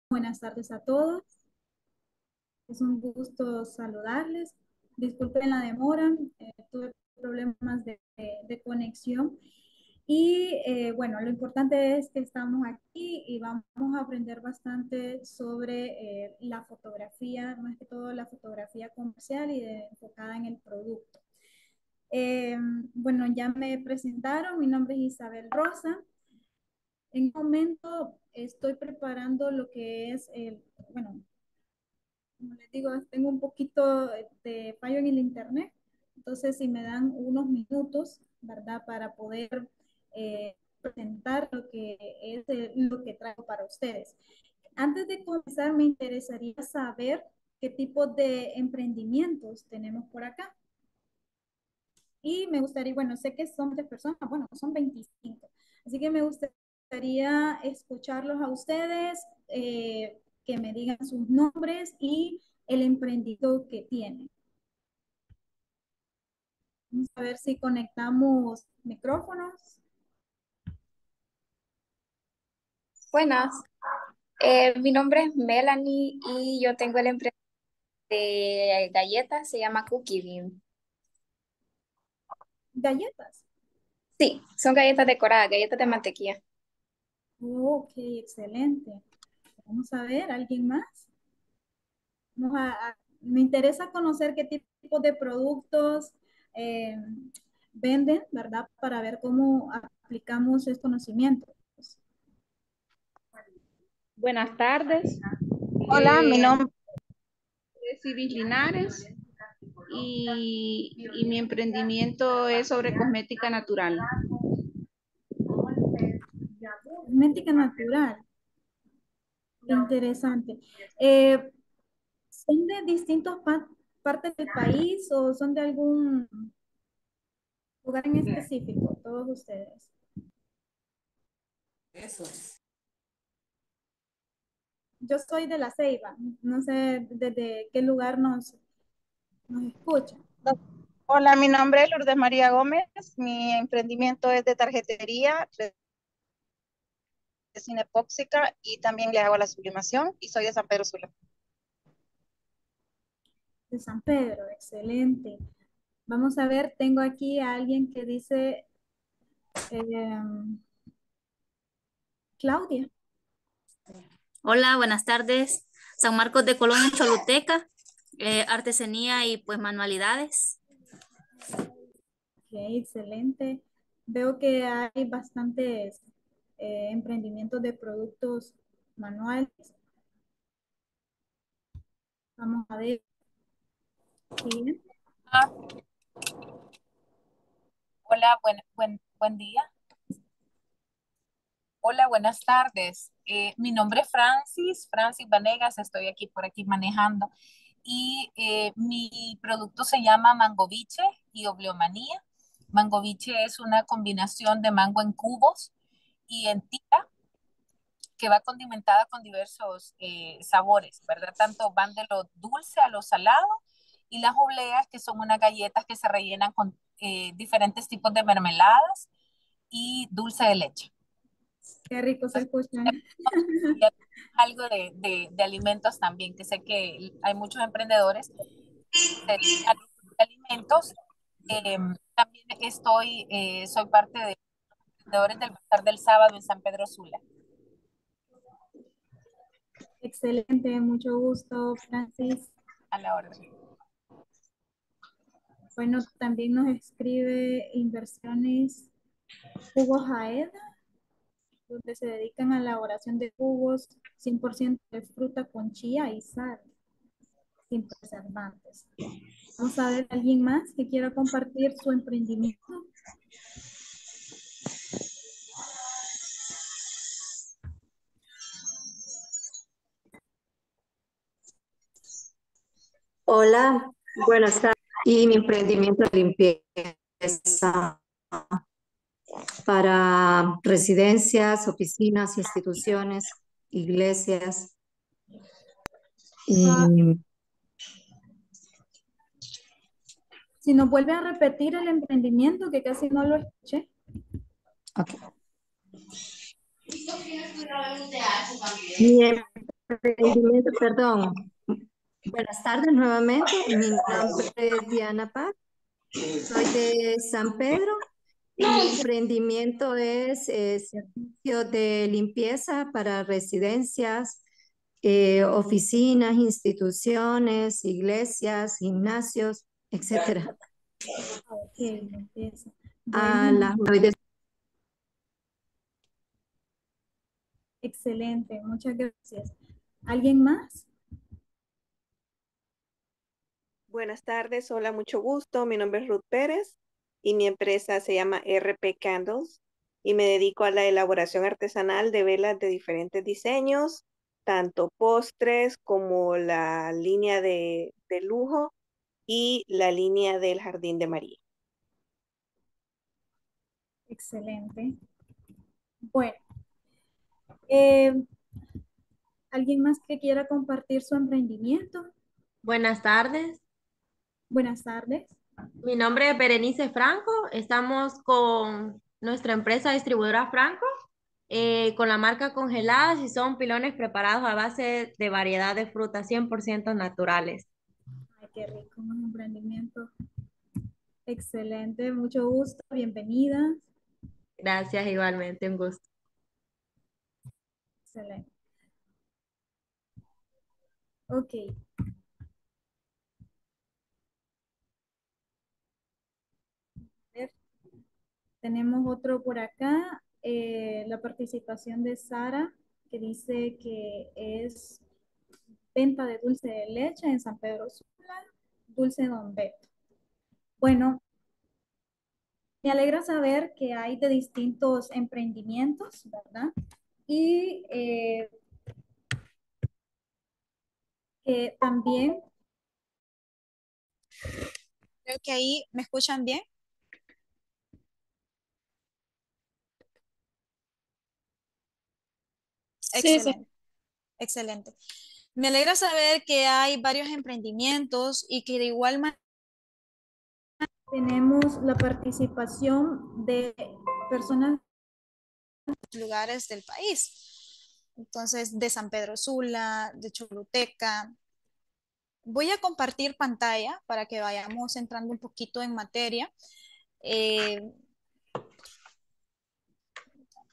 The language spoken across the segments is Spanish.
Buenas tardes a todos. Es un gusto saludarles. Disculpen la demora, tuve problemas de conexión. Y bueno, lo importante es que estamos aquí y vamos a aprender bastante sobre la fotografía, más que todo la fotografía comercial y enfocada en el producto. Eh, bueno, ya me presentaron, mi nombre es Isabel Rosa. En un momento estoy preparando lo que es bueno, como les digo, tengo un poquito de fallo en el internet, entonces si me dan unos minutos, ¿verdad? Para poder presentar lo que es lo que traigo para ustedes. Antes de comenzar, me interesaría saber qué tipo de emprendimientos tenemos por acá. Y me gustaría, bueno, sé que son de personas, bueno, son 25, así que me gustaría escucharlos a ustedes, que me digan sus nombres y el emprendimiento que tienen. Vamos a ver si conectamos micrófonos. Buenas, mi nombre es Melanie y yo tengo el emprendimiento de galletas, se llama Cookie Bean. Galletas. Sí, son galletas decoradas, galletas de mantequilla. Ok, excelente. Vamos a ver, ¿alguien más? Me interesa conocer qué tipo de productos eh, venden, ¿verdad? Para ver cómo aplicamos estos conocimientos. Buenas tardes, Hola, mi nombre es Ibis Linares y mi emprendimiento es sobre cosmética natural. Cosmética natural. Interesante. Eh, ¿Son de distintas partes del país o son de algún lugar en específico, todos ustedes? Yo soy de La Ceiba, no sé desde qué lugar nos escuchan. Hola, mi nombre es Lourdes María Gómez. Mi emprendimiento es de tarjetería, resina epóxica y también le hago la sublimación y soy de San Pedro Sula. De San Pedro, excelente. Vamos a ver, tengo aquí a alguien que dice eh, Claudia. Hola, buenas tardes. San Marcos de Colonia, Choluteca, artesanía y pues manualidades. Ok, excelente. Veo que hay bastantes emprendimientos de productos manuales. Vamos a ver. Siguiente. Hola, buen día. Hola, buenas tardes. Mi nombre es Francis Vanegas, estoy aquí por aquí manejando y mi producto se llama Mangoviche y Obliomanía. Mangoviche es una combinación de mango en cubos y en tira que va condimentada con diversos sabores, ¿verdad? Tanto van de lo dulce a lo salado y las obleas, que son unas galletas que se rellenan con diferentes tipos de mermeladas y dulce de leche. Qué rico se Entonces, escuchan. ya algo de alimentos también, que sé que hay muchos emprendedores que se dedican a alimentos. También soy parte de emprendedores del Bazar del Sábado en San Pedro Sula. Excelente, mucho gusto, Francis. A la orden. Bueno, también nos escribe Inversiones Jugos Aeda, donde se dedican a la elaboración de jugos 100% de fruta con chía y sal, sin preservantes. Vamos a ver, ¿alguien más que quiera compartir su emprendimiento? Hola, buenas tardes. Y mi emprendimiento de limpieza para residencias, oficinas, instituciones, iglesias. Ah, Y, si nos vuelve a repetir el emprendimiento, que casi no lo escuché. ok. Mi emprendimiento, perdón. Buenas tardes nuevamente. Mi nombre es Diana Paz. Soy de San Pedro. Mi emprendimiento es servicio de limpieza para residencias, oficinas, instituciones, iglesias, gimnasios, etcétera. Ok, limpieza. A Bueno, las excelente, muchas gracias. ¿Alguien más? Buenas tardes, hola, mucho gusto. Mi nombre es Ruth Pérez y mi empresa se llama RP Candles y me dedico a la elaboración artesanal de velas de diferentes diseños, tanto postres como la línea de lujo y la línea del Jardín de María. Excelente. Bueno, eh, ¿alguien más que quiera compartir su emprendimiento? Buenas tardes, Buenas tardes. mi nombre es Berenice Franco, estamos con nuestra empresa distribuidora Franco, con la marca Congeladas y son pilones preparados a base de variedad de frutas 100% naturales. Ay, qué rico, un emprendimiento. Excelente, mucho gusto, bienvenida. Gracias, igualmente, un gusto. Excelente. Ok. A ver, tenemos otro por acá, la participación de Sara, que dice que es venta de dulce de leche en San Pedro Sula, Dulce Don Beto. Bueno, me alegra saber que hay de distintos emprendimientos, ¿verdad? Y que también, creo que ahí me escuchan bien. Excelente, excelente. Me alegra saber que hay varios emprendimientos y que de igual manera tenemos la participación de personas de lugares del país. Entonces, de San Pedro Sula, de Choluteca. Voy a compartir pantalla para que vayamos entrando un poquito en materia. Eh, un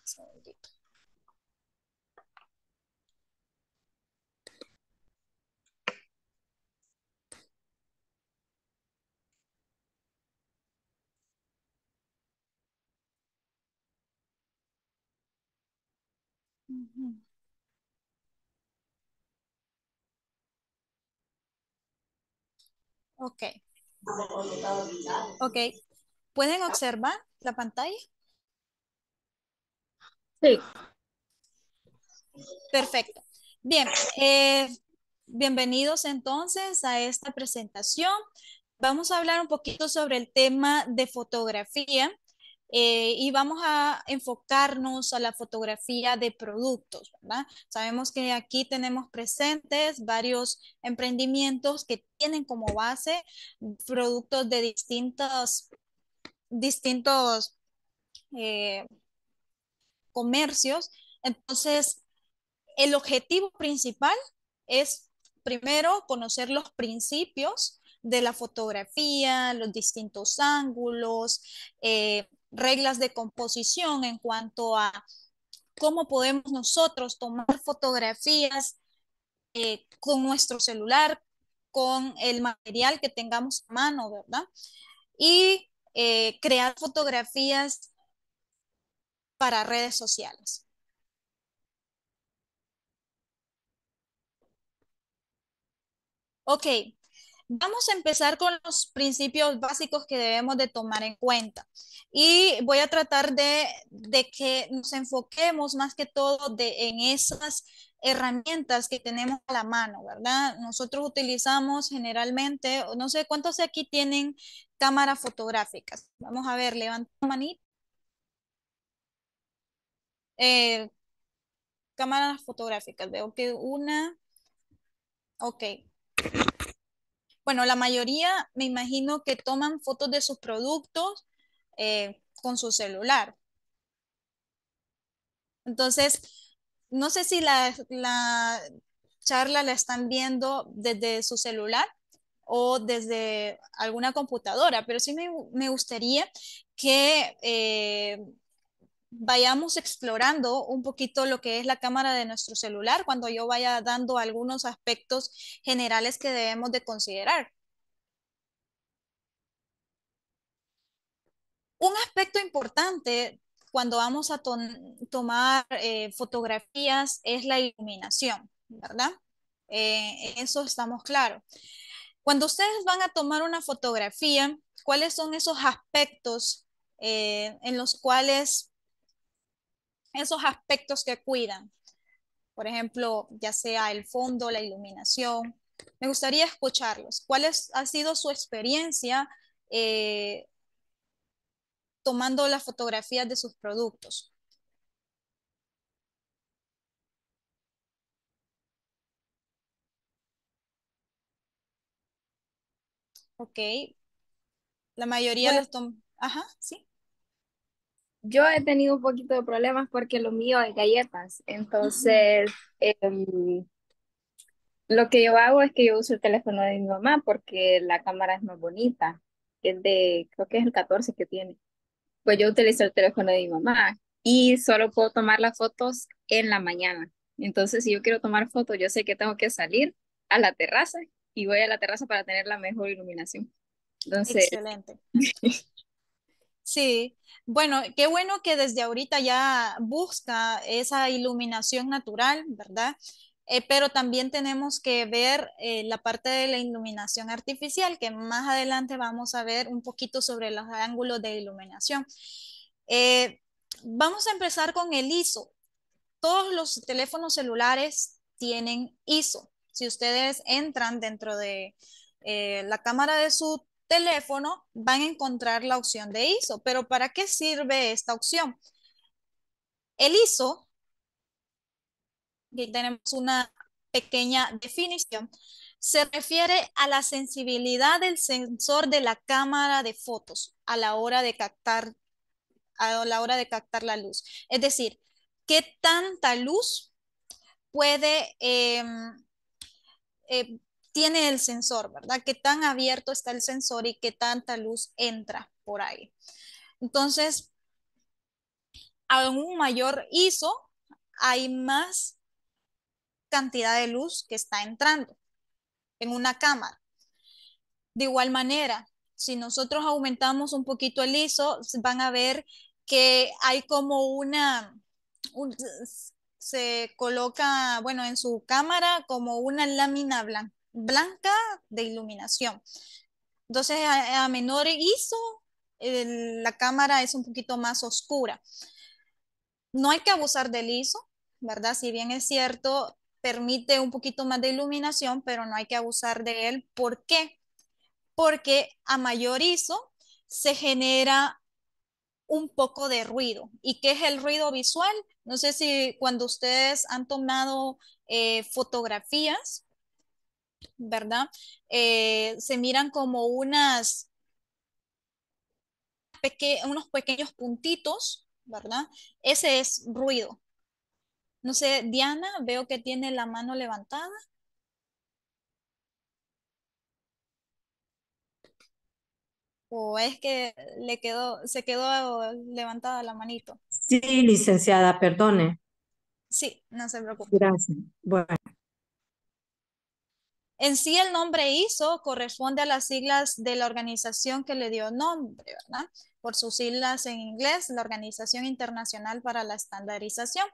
segundito. Ujú. Ok, ok. ¿Pueden observar la pantalla? Sí. Perfecto. Bien, bienvenidos entonces a esta presentación. Vamos a hablar un poquito sobre el tema de fotografía y vamos a enfocarnos a la fotografía de productos, ¿verdad? Sabemos que aquí tenemos presentes varios emprendimientos que tienen como base productos de distintos eh, comercios. Entonces, el objetivo principal es primero conocer los principios de la fotografía, los distintos ángulos, reglas de composición en cuanto a cómo podemos nosotros tomar fotografías con nuestro celular, con el material que tengamos a mano, ¿verdad? Y crear fotografías para redes sociales. Ok, vamos a empezar con los principios básicos que debemos de tomar en cuenta. Y voy a tratar de que nos enfoquemos más que todo en esas herramientas que tenemos a la mano, ¿verdad? Nosotros utilizamos generalmente, no sé cuántos de aquí tienen cámaras fotográficas. Vamos a ver, levanta la manita. Eh, cámaras fotográficas, veo que una, ok. Bueno, la mayoría me imagino que toman fotos de sus productos con su celular. Entonces, no sé si charla la están viendo desde su celular o desde alguna computadora, pero sí me gustaría que vayamos explorando un poquito lo que es la cámara de nuestro celular cuando yo vaya dando algunos aspectos generales que debemos de considerar. Un aspecto importante cuando vamos a tomar fotografías es la iluminación, ¿verdad? En eso estamos claros. Cuando ustedes van a tomar una fotografía, ¿cuáles son esos aspectos en los cuales, esos aspectos que cuidan? Por ejemplo, ya sea el fondo, la iluminación. Me gustaría escucharlos. Ha sido su experiencia tomando las fotografías de sus productos? Ok, la mayoría Bueno, los toman. Ajá, sí. yo he tenido un poquito de problemas porque lo mío es galletas. Ujú. Entonces, lo que yo hago es que yo uso el teléfono de mi mamá porque la cámara es más bonita. Es de, creo que es el 14 que tiene. Pues yo utilizo el teléfono de mi mamá y solo puedo tomar las fotos en la mañana. Entonces, si yo quiero tomar fotos, yo sé que tengo que salir a la terraza y voy a la terraza para tener la mejor iluminación. Entonces, Excelente. Sí, bueno, qué bueno que desde ahorita ya busca esa iluminación natural, ¿verdad? Pero también tenemos que ver la parte de la iluminación artificial, que más adelante vamos a ver un poquito sobre los ángulos de iluminación. Eh, Vamos a empezar con el ISO. Todos los teléfonos celulares tienen ISO. Si ustedes entran dentro de la cámara de su teléfono, van a encontrar la opción de ISO. Pero ¿para qué sirve esta opción? El ISO, aquí tenemos una pequeña definición, se refiere a la sensibilidad del sensor de la cámara de fotos a la hora de captar la luz. Es decir, qué tanta luz puede, eh, tiene el sensor, ¿verdad? Qué tan abierto está el sensor y qué tanta luz entra por ahí. Entonces, a un mayor ISO, hay más cantidad de luz que está entrando en una cámara. De igual manera, si nosotros aumentamos un poquito el ISO, van a ver que hay como un- se coloca, bueno, en su cámara como una lámina blanca de iluminación. Entonces, a menor ISO, la cámara es un poquito más oscura. No hay que abusar del ISO, ¿verdad? Si bien es cierto, permite un poquito más de iluminación, pero no hay que abusar de él. ¿Por qué? Porque a mayor ISO se genera un poco de ruido. ¿Y qué es el ruido visual? No sé si cuando ustedes han tomado fotografías, ¿verdad? Se miran como unos pequeños puntitos, ¿verdad? Ese es ruido. No sé, Diana, veo que tiene la mano levantada. ¿O es que se quedó levantada la manito? Sí, licenciada, perdone. Sí, no se preocupe. Gracias. Bueno, En sí, el nombre ISO corresponde a las siglas de la organización que le dio nombre, ¿verdad? Por sus siglas en inglés, la Organización Internacional para la Estandarización.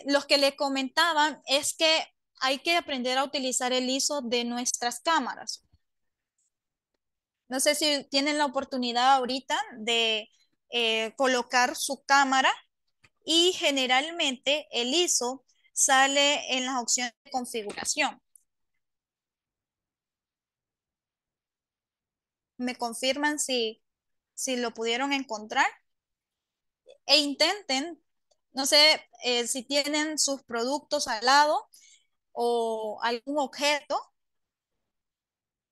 Los que le comentaban es que hay que aprender a utilizar el ISO de nuestras cámaras. No sé si tienen la oportunidad ahorita de colocar su cámara y generalmente el ISO sale en las opciones de configuración. ¿Me confirman si lo pudieron encontrar? E intenten, no sé si tienen sus productos al lado o algún objeto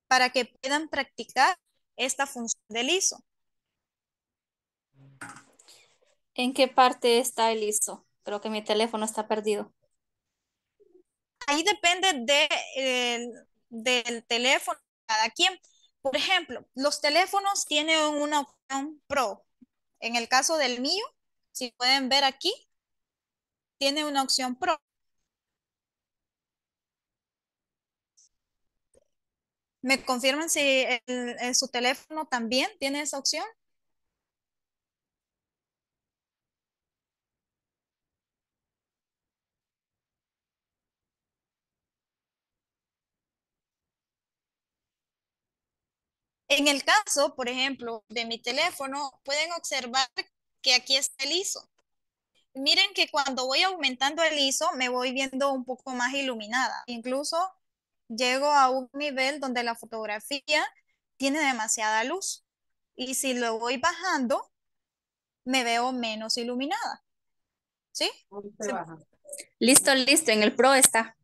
para que puedan practicar esta función del ISO. ¿En qué parte está el ISO? Creo que mi teléfono está perdido. ahí depende del teléfono de cada quien. Por ejemplo, los teléfonos tienen una opción Pro. En el caso del mío, si pueden ver aquí, tiene una opción Pro. ¿Me confirman si su teléfono también tiene esa opción? En el caso, por ejemplo, de mi teléfono, pueden observar que aquí está el ISO. Miren que cuando voy aumentando el ISO, me voy viendo un poco más iluminada. Incluso llego a un nivel donde la fotografía tiene demasiada luz. Y si lo voy bajando, me veo menos iluminada. ¿Sí? Listo, listo. En el Pro está.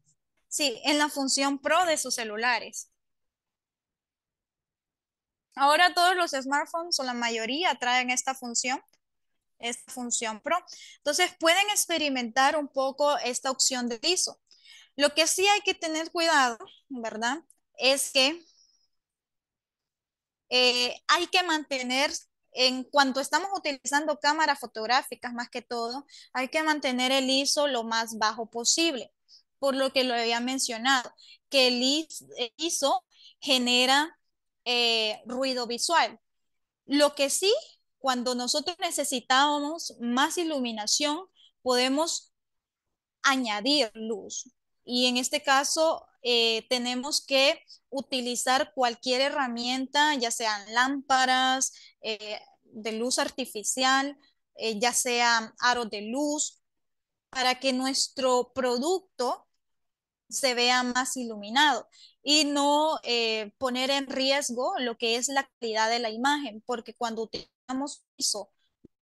Sí, en la función Pro de sus celulares. Ahora todos los smartphones o la mayoría traen esta función Pro. Entonces pueden experimentar un poco esta opción de ISO. Lo que sí hay que tener cuidado, ¿verdad? Es que hay que mantener, en cuanto estamos utilizando cámaras fotográficas más que todo, hay que mantener el ISO lo más bajo posible, por lo que lo había mencionado, que el ISO genera ruido visual. Lo que sí, cuando nosotros necesitamos más iluminación, podemos añadir luz. Y en este caso, tenemos que utilizar cualquier herramienta, ya sean lámparas de luz artificial, ya sean aros de luz, para que nuestro producto se vea más iluminado y no poner en riesgo lo que es la calidad de la imagen, porque cuando utilizamos ISO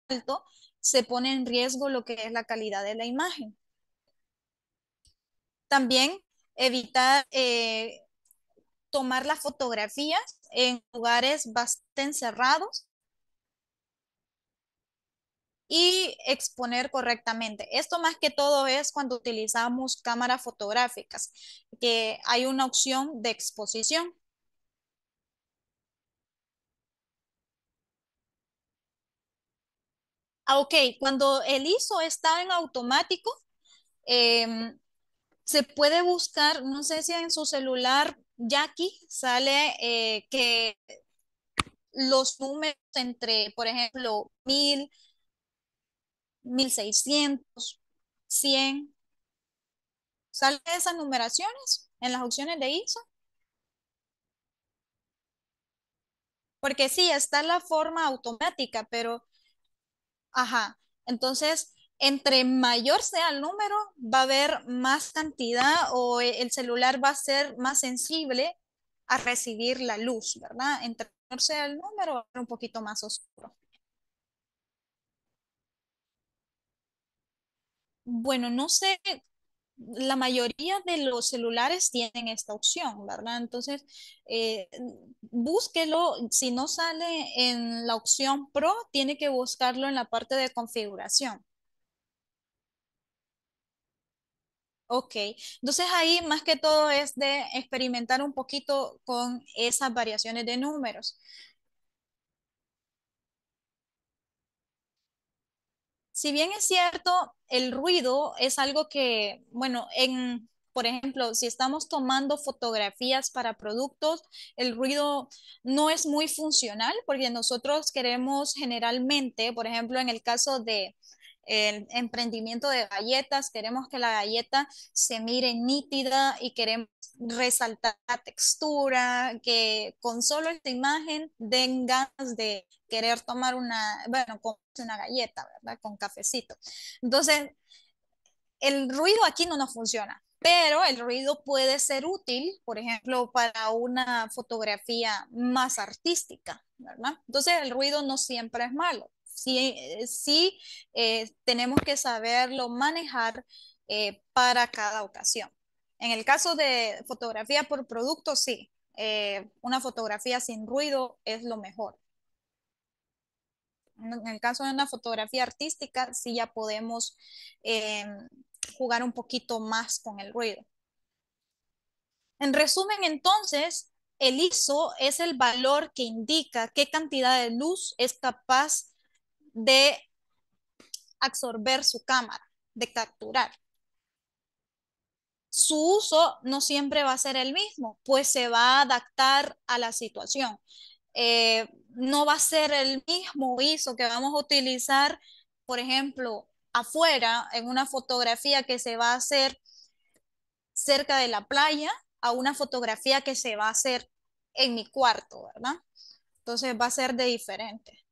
alto, se pone en riesgo lo que es la calidad de la imagen. También evitar tomar las fotografías en lugares bastante encerrados y exponer correctamente. Esto más que todo es cuando utilizamos cámaras fotográficas, que hay una opción de exposición. Ok, cuando el ISO está en automático, em, se puede buscar, no sé si en su celular, ya aquí sale que los números entre, por ejemplo, 1000, 1600, 100, ¿salen esas numeraciones en las opciones de ISO? Porque sí, está la forma automática, pero, ajá, entonces, entre mayor sea el número, va a haber más cantidad o el celular va a ser más sensible a recibir la luz, ¿verdad? Entre mayor sea el número, va a ser un poquito más oscuro. Bueno, no sé, la mayoría de los celulares tienen esta opción, ¿verdad? Entonces, búsquelo. Si no sale en la opción Pro, tiene que buscarlo en la parte de configuración. Ok, entonces ahí más que todo es de experimentar un poquito con esas variaciones de números. Si bien es cierto, el ruido es algo que, bueno, por ejemplo, si estamos tomando fotografías para productos, el ruido no es muy funcional porque nosotros queremos generalmente, por ejemplo, en el caso de el emprendimiento de galletas, queremos que la galleta se mire nítida y queremos resaltar la textura, que con solo esta imagen den ganas de querer tomar bueno, comerse una galleta, ¿verdad? Con cafecito. Entonces, el ruido aquí no nos funciona, pero el ruido puede ser útil, por ejemplo, para una fotografía más artística, ¿verdad? Entonces, el ruido no siempre es malo. Sí, sí tenemos que saberlo manejar para cada ocasión. En el caso de fotografía por producto, sí, una fotografía sin ruido es lo mejor. En el caso de una fotografía artística, sí ya podemos jugar un poquito más con el ruido. En resumen, entonces, el ISO es el valor que indica qué cantidad de luz es capaz de absorber su cámara, de capturar. Su uso no siempre va a ser el mismo, pues se va a adaptar a la situación. No va a ser el mismo ISO que vamos a utilizar, por ejemplo, afuera en una fotografía que se va a hacer cerca de la playa a una fotografía que se va a hacer en mi cuarto, ¿verdad? Entonces va a ser de diferente.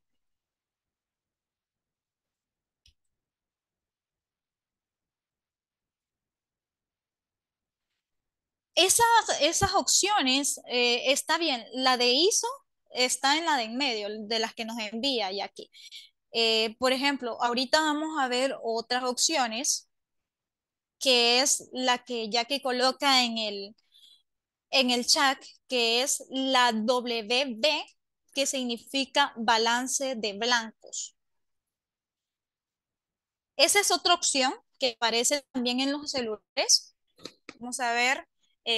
Esas opciones está bien. La de ISO está en la de en medio, de las que nos envía ya aquí. Por ejemplo, ahorita vamos a ver otras opciones, que es la que Jackie coloca en el chat, que es la WB, que significa balance de blancos. Esa es otra opción que aparece también en los celulares. Vamos a ver,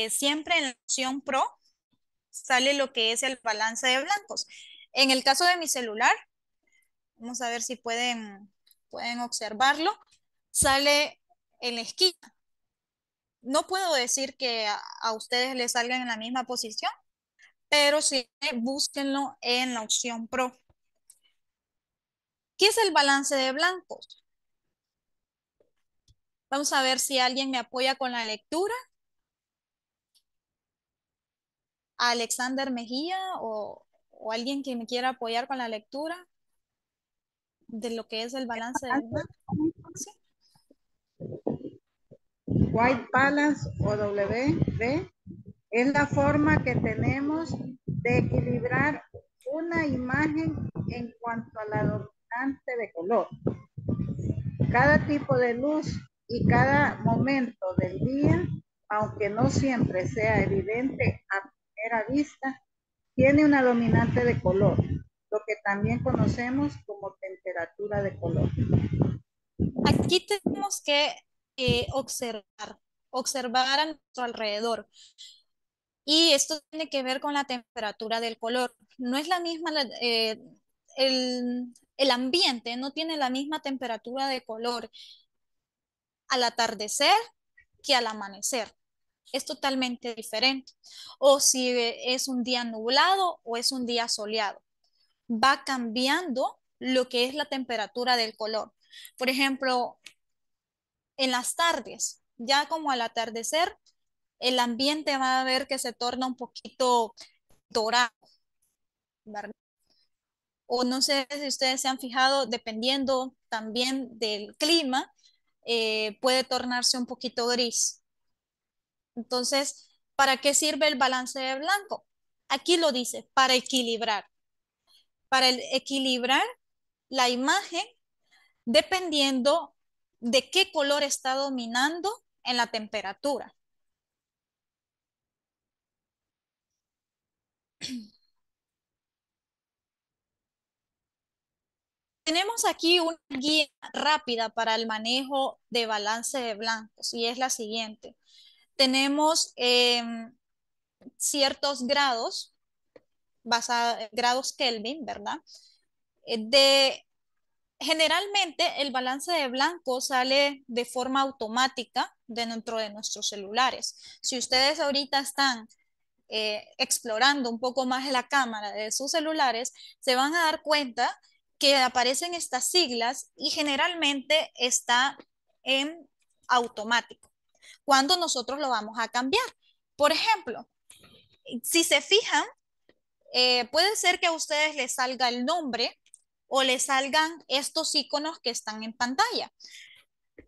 siempre en la opción Pro sale lo que es el balance de blancos. En el caso de mi celular, vamos a ver si pueden observarlo, sale en la esquina. No puedo decir que a ustedes les salgan en la misma posición, pero sí búsquenlo en la opción Pro. ¿Qué es el balance de blancos? Vamos a ver si alguien me apoya con la lectura. Alexander Mejía o alguien que me quiera apoyar con la lectura de lo que es el balance de blancos. ¿Sí? White balance o WB es la forma que tenemos de equilibrar una imagen en cuanto a la dominante de color. Cada tipo de luz y cada momento del día, aunque no siempre sea evidente a primera vista, tiene una dominante de color, lo que también conocemos como temperatura de color. Aquí tenemos que observar a nuestro alrededor. Y esto tiene que ver con la temperatura del color. No es la misma, el ambiente no tiene la misma temperatura de color al atardecer que al amanecer. Es totalmente diferente. O si es un día nublado o es un día soleado. Va cambiando lo que es la temperatura del color. Por ejemplo, en las tardes, ya como al atardecer, el ambiente va a ver que se torna un poquito dorado, ¿verdad? O no sé si ustedes se han fijado, dependiendo también del clima, puede tornarse un poquito gris. Entonces, ¿para qué sirve el balance de blanco? Aquí lo dice, para equilibrar. Para equilibrar la imagen dependiendo de qué color está dominando en la temperatura. Tenemos aquí una guía rápida para el manejo de balance de blancos y es la siguiente. Tenemos ciertos grados, grados Kelvin, ¿verdad? Generalmente el balance de blanco sale de forma automática dentro de nuestros celulares. Si ustedes ahorita están explorando un poco más la cámara de sus celulares, se van a dar cuenta que aparecen estas siglas y generalmente está en automático. Cuando nosotros lo vamos a cambiar. Por ejemplo, si se fijan, puede ser que a ustedes les salga el nombre o les salgan estos iconos que están en pantalla.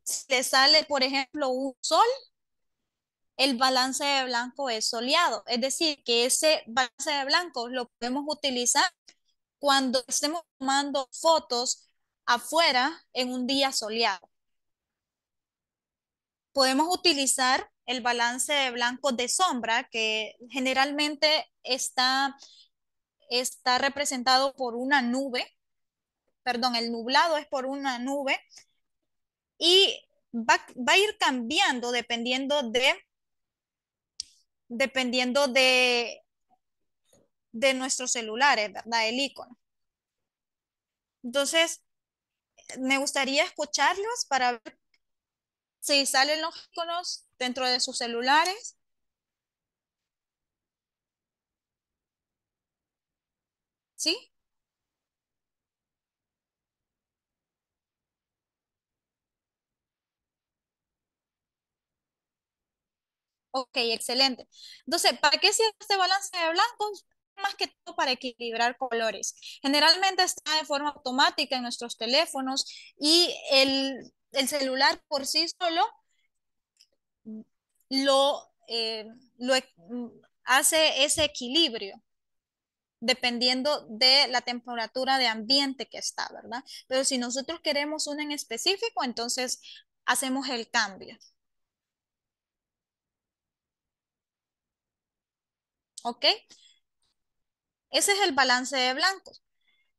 Si les sale, por ejemplo, un sol, el balance de blanco es soleado. Es decir, que ese balance de blanco lo podemos utilizar cuando estemos tomando fotos afuera en un día soleado. Podemos utilizar el balance de blanco de sombra, que generalmente está representado por una nube. Perdón, el nublado es por una nube y va a ir cambiando dependiendo de dependiendo de nuestros celulares, ¿verdad? El icono. Entonces, me gustaría escucharlos para ver si salen los iconos dentro de sus celulares. ¿Sí? Ok, excelente. Entonces, ¿para qué sirve este balance de blancos? Más que todo para equilibrar colores. Generalmente está de forma automática en nuestros teléfonos y el celular por sí solo lo, hace ese equilibrio dependiendo de la temperatura de ambiente que está, ¿verdad? Pero si nosotros queremos una en específico, entonces hacemos el cambio. ¿Ok? Ese es el balance de blancos.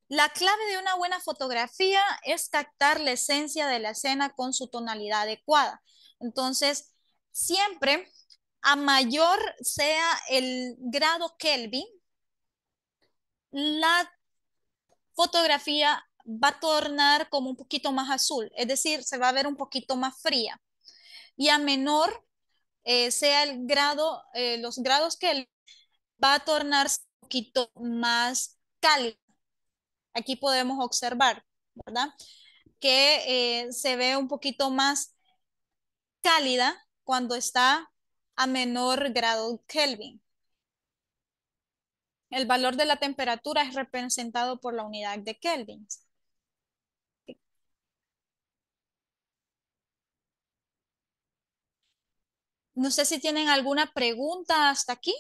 La clave de una buena fotografía es captar la esencia de la escena con su tonalidad adecuada. Entonces, siempre a mayor sea el grado Kelvin, la fotografía va a tornar como un poquito más azul, es decir, se va a ver un poquito más fría. Y a menor sea el grado, los grados Kelvin, va a tornarse un poquito más cálido. Aquí podemos observar, ¿verdad? Que se ve un poquito más cálida cuando está a menor grado Kelvin. El valor de la temperatura es representado por la unidad de Kelvin. No sé si tienen alguna pregunta hasta aquí.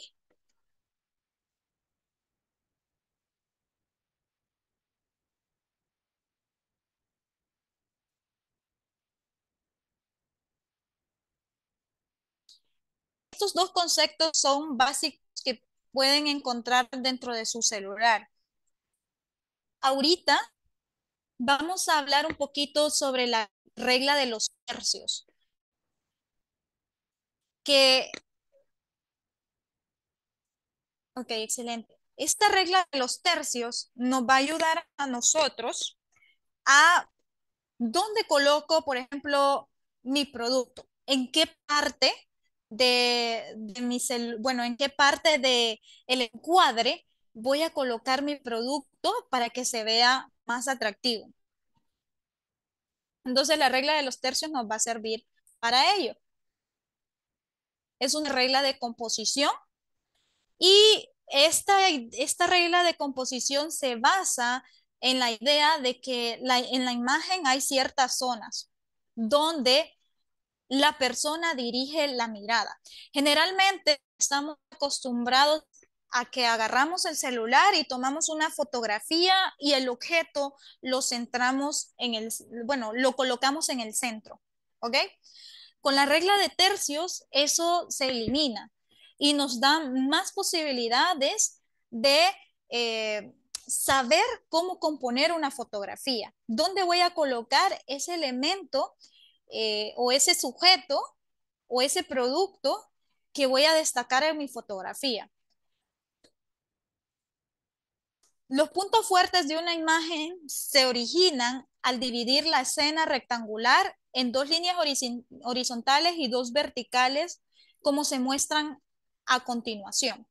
Estos dos conceptos son básicos que pueden encontrar dentro de su celular. Ahorita vamos a hablar un poquito sobre la regla de los tercios. Ok, excelente. Esta regla de los tercios nos va a ayudar a nosotros a dónde coloco, por ejemplo, mi producto, en qué parte bueno, en qué parte de el encuadre voy a colocar mi producto para que se vea más atractivo. Entonces, la regla de los tercios nos va a servir para ello. Es una regla de composición y esta regla de composición se basa en la idea de que en la imagen hay ciertas zonas donde la persona dirige la mirada. Generalmente estamos acostumbrados a que agarramos el celular y tomamos una fotografía y el objeto lo centramos bueno, lo colocamos en el centro, ¿ok? Con la regla de tercios, eso se elimina y nos da más posibilidades de saber cómo componer una fotografía. ¿Dónde voy a colocar ese elemento o ese sujeto o ese producto que voy a destacar en mi fotografía? Los puntos fuertes de una imagen se originan al dividir la escena rectangular en dos líneas horizontales y dos verticales, como se muestran a continuación.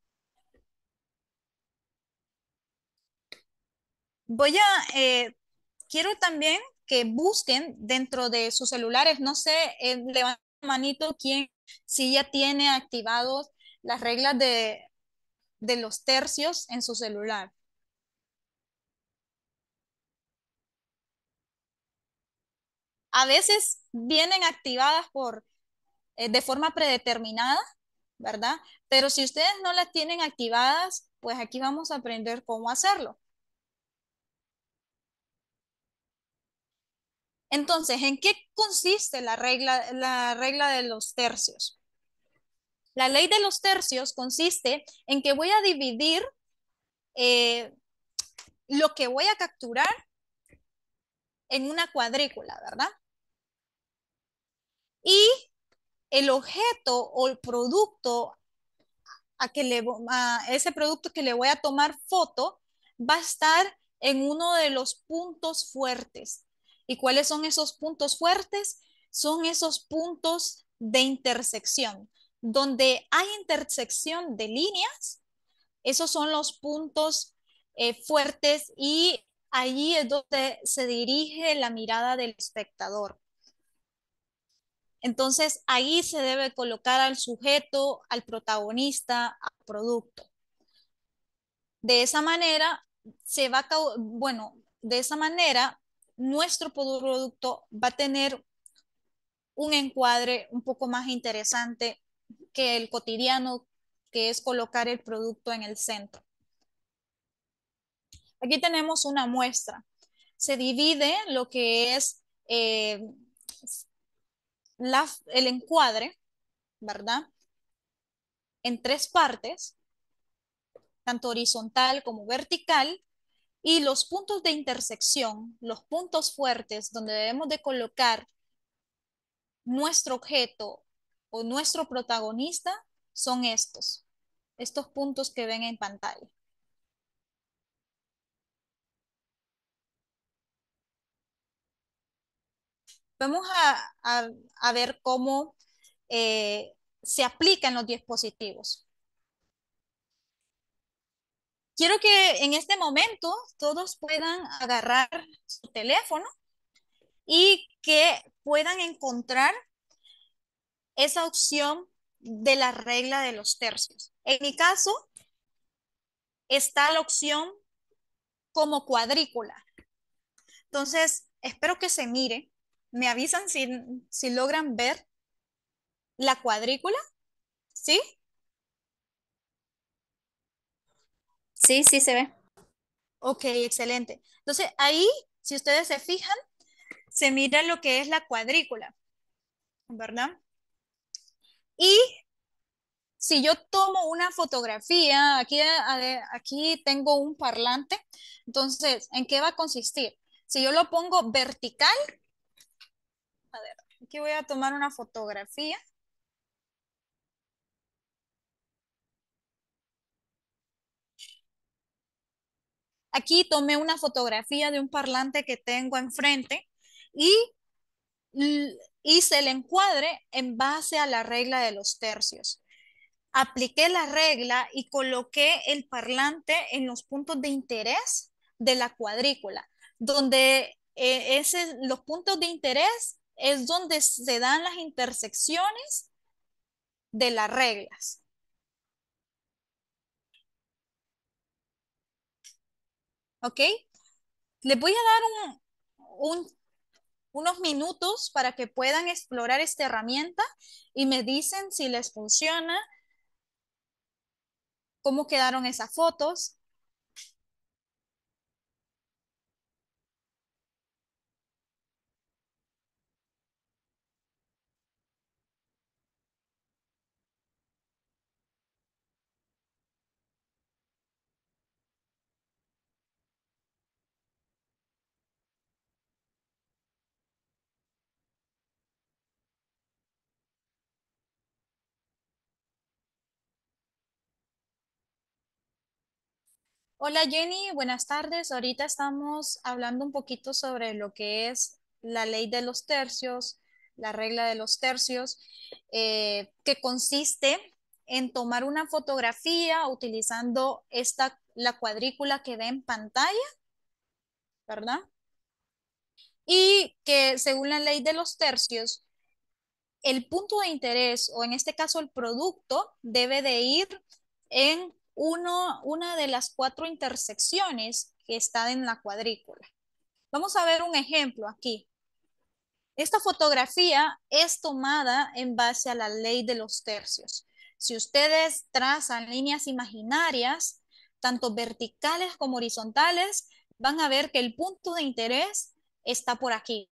Quiero también que busquen dentro de sus celulares, no sé, levanten la manito si ya tiene activados las reglas de los tercios en su celular. A veces vienen activadas de forma predeterminada, ¿verdad? Pero si ustedes no las tienen activadas, pues aquí vamos a aprender cómo hacerlo. Entonces, ¿en qué consiste la regla de los tercios? La ley de los tercios consiste en que voy a dividir lo que voy a capturar en una cuadrícula, ¿verdad? Y el objeto o el producto a ese producto que le voy a tomar foto va a estar en uno de los puntos fuertes. ¿Y cuáles son esos puntos fuertes? Son esos puntos de intersección. Donde hay intersección de líneas, esos son los puntos fuertes y allí es donde se dirige la mirada del espectador. Entonces, ahí se debe colocar al sujeto, al protagonista, al producto. De esa manera, de esa manera, nuestro producto va a tener un encuadre un poco más interesante que el cotidiano, que es colocar el producto en el centro. Aquí tenemos una muestra. Se divide lo que es el encuadre, ¿verdad? En tres partes, tanto horizontal como vertical, y los puntos de intersección, los puntos fuertes donde debemos de colocar nuestro objeto o nuestro protagonista son estos puntos que ven en pantalla. Vamos a ver cómo se aplican los dispositivos. Quiero que en este momento todos puedan agarrar su teléfono y que puedan encontrar esa opción de la regla de los tercios. En mi caso, está la opción como cuadrícula. Entonces, espero que se mire. Me avisan si logran ver la cuadrícula. ¿Sí? Sí, sí se ve. Ok, excelente. Entonces, ahí, si ustedes se fijan, se mira lo que es la cuadrícula, ¿verdad? Y si yo tomo una fotografía, aquí tengo un parlante, entonces, ¿en qué va a consistir? Si yo lo pongo vertical, a ver, aquí voy a tomar una fotografía. Aquí tomé una fotografía de un parlante que tengo enfrente y hice el encuadre en base a la regla de los tercios. Apliqué la regla y coloqué el parlante en los puntos de interés de la cuadrícula, donde los puntos de interés es donde se dan las intersecciones de las reglas. ¿Ok? Les voy a dar unos minutos para que puedan explorar esta herramienta y me dicen si les funciona, cómo quedaron esas fotos. Hola Jenny, buenas tardes. Ahorita estamos hablando un poquito sobre lo que es la ley de los tercios, la regla de los tercios, que consiste en tomar una fotografía utilizando la cuadrícula que ve en pantalla, ¿verdad? Y que según la ley de los tercios, el punto de interés, o en este caso el producto, debe de ir en una de las cuatro intersecciones que están en la cuadrícula. Vamos a ver un ejemplo aquí. Esta fotografía es tomada en base a la ley de los tercios. Si ustedes trazan líneas imaginarias, tanto verticales como horizontales, van a ver que el punto de interés está por aquí.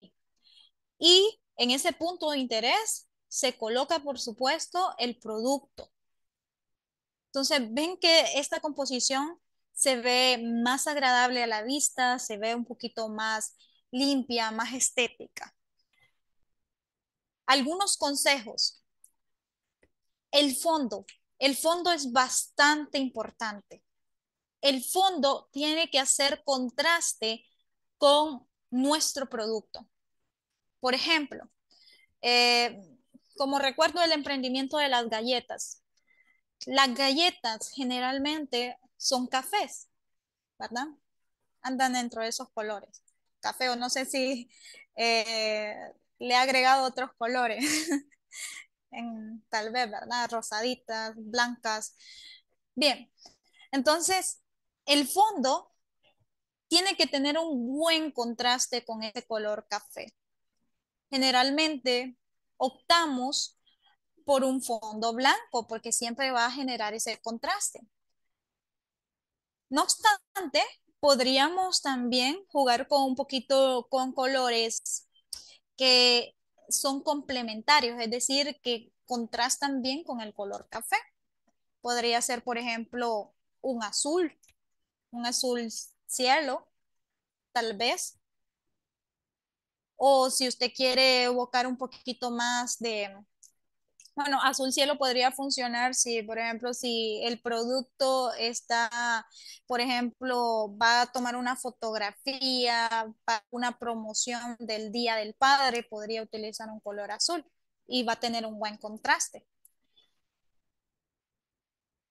Y en ese punto de interés se coloca, por supuesto, el producto. Entonces, ven que esta composición se ve más agradable a la vista, se ve un poquito más limpia, más estética. Algunos consejos. El fondo. el fondo es bastante importante. El fondo tiene que hacer contraste con nuestro producto. Por ejemplo, como recuerdo el emprendimiento de las galletas. Las galletas generalmente son cafés, ¿verdad? Andan dentro de esos colores. Café o no sé si eh, le he agregado otros colores. Tal vez, ¿verdad? Rosaditas, blancas. Bien, entonces el fondo tiene que tener un buen contraste con ese color café. Generalmente optamos por un fondo blanco porque siempre va a generar ese contraste. No obstante, podríamos también jugar con un poquito con colores que son complementarios, es decir, que contrastan bien con el color café. Podría ser, por ejemplo, un azul cielo, tal vez. O si usted quiere evocar un poquito más de, bueno, azul cielo podría funcionar si, por ejemplo, si el producto está, por ejemplo, va a tomar una fotografía para una promoción del Día del Padre, podría utilizar un color azul y va a tener un buen contraste.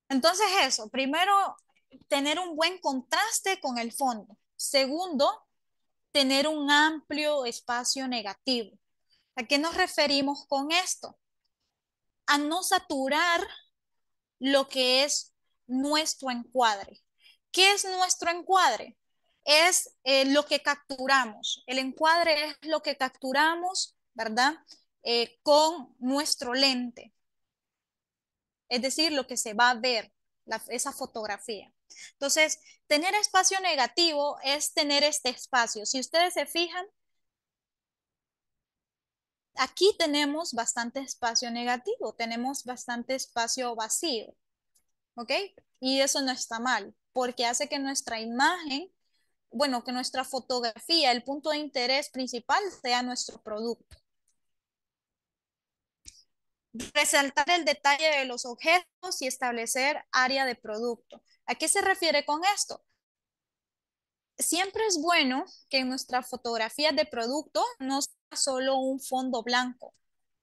Entonces eso, primero, tener un buen contraste con el fondo. Segundo, tener un amplio espacio negativo. ¿A qué nos referimos con esto? A no saturar lo que es nuestro encuadre. ¿Qué es nuestro encuadre? Es lo que capturamos. El encuadre es lo que capturamos, ¿verdad? Con nuestro lente. Es decir, lo que se va a ver, esa fotografía. Entonces, tener espacio negativo es tener este espacio. Si ustedes se fijan, aquí tenemos bastante espacio negativo, tenemos bastante espacio vacío, ¿ok? Y eso no está mal, porque hace que nuestra imagen, bueno, que nuestra fotografía, el punto de interés principal sea nuestro producto. Resaltar el detalle de los objetos y establecer área de producto. ¿A qué se refiere con esto? Siempre es bueno que en nuestra fotografía de producto no sea solo un fondo blanco,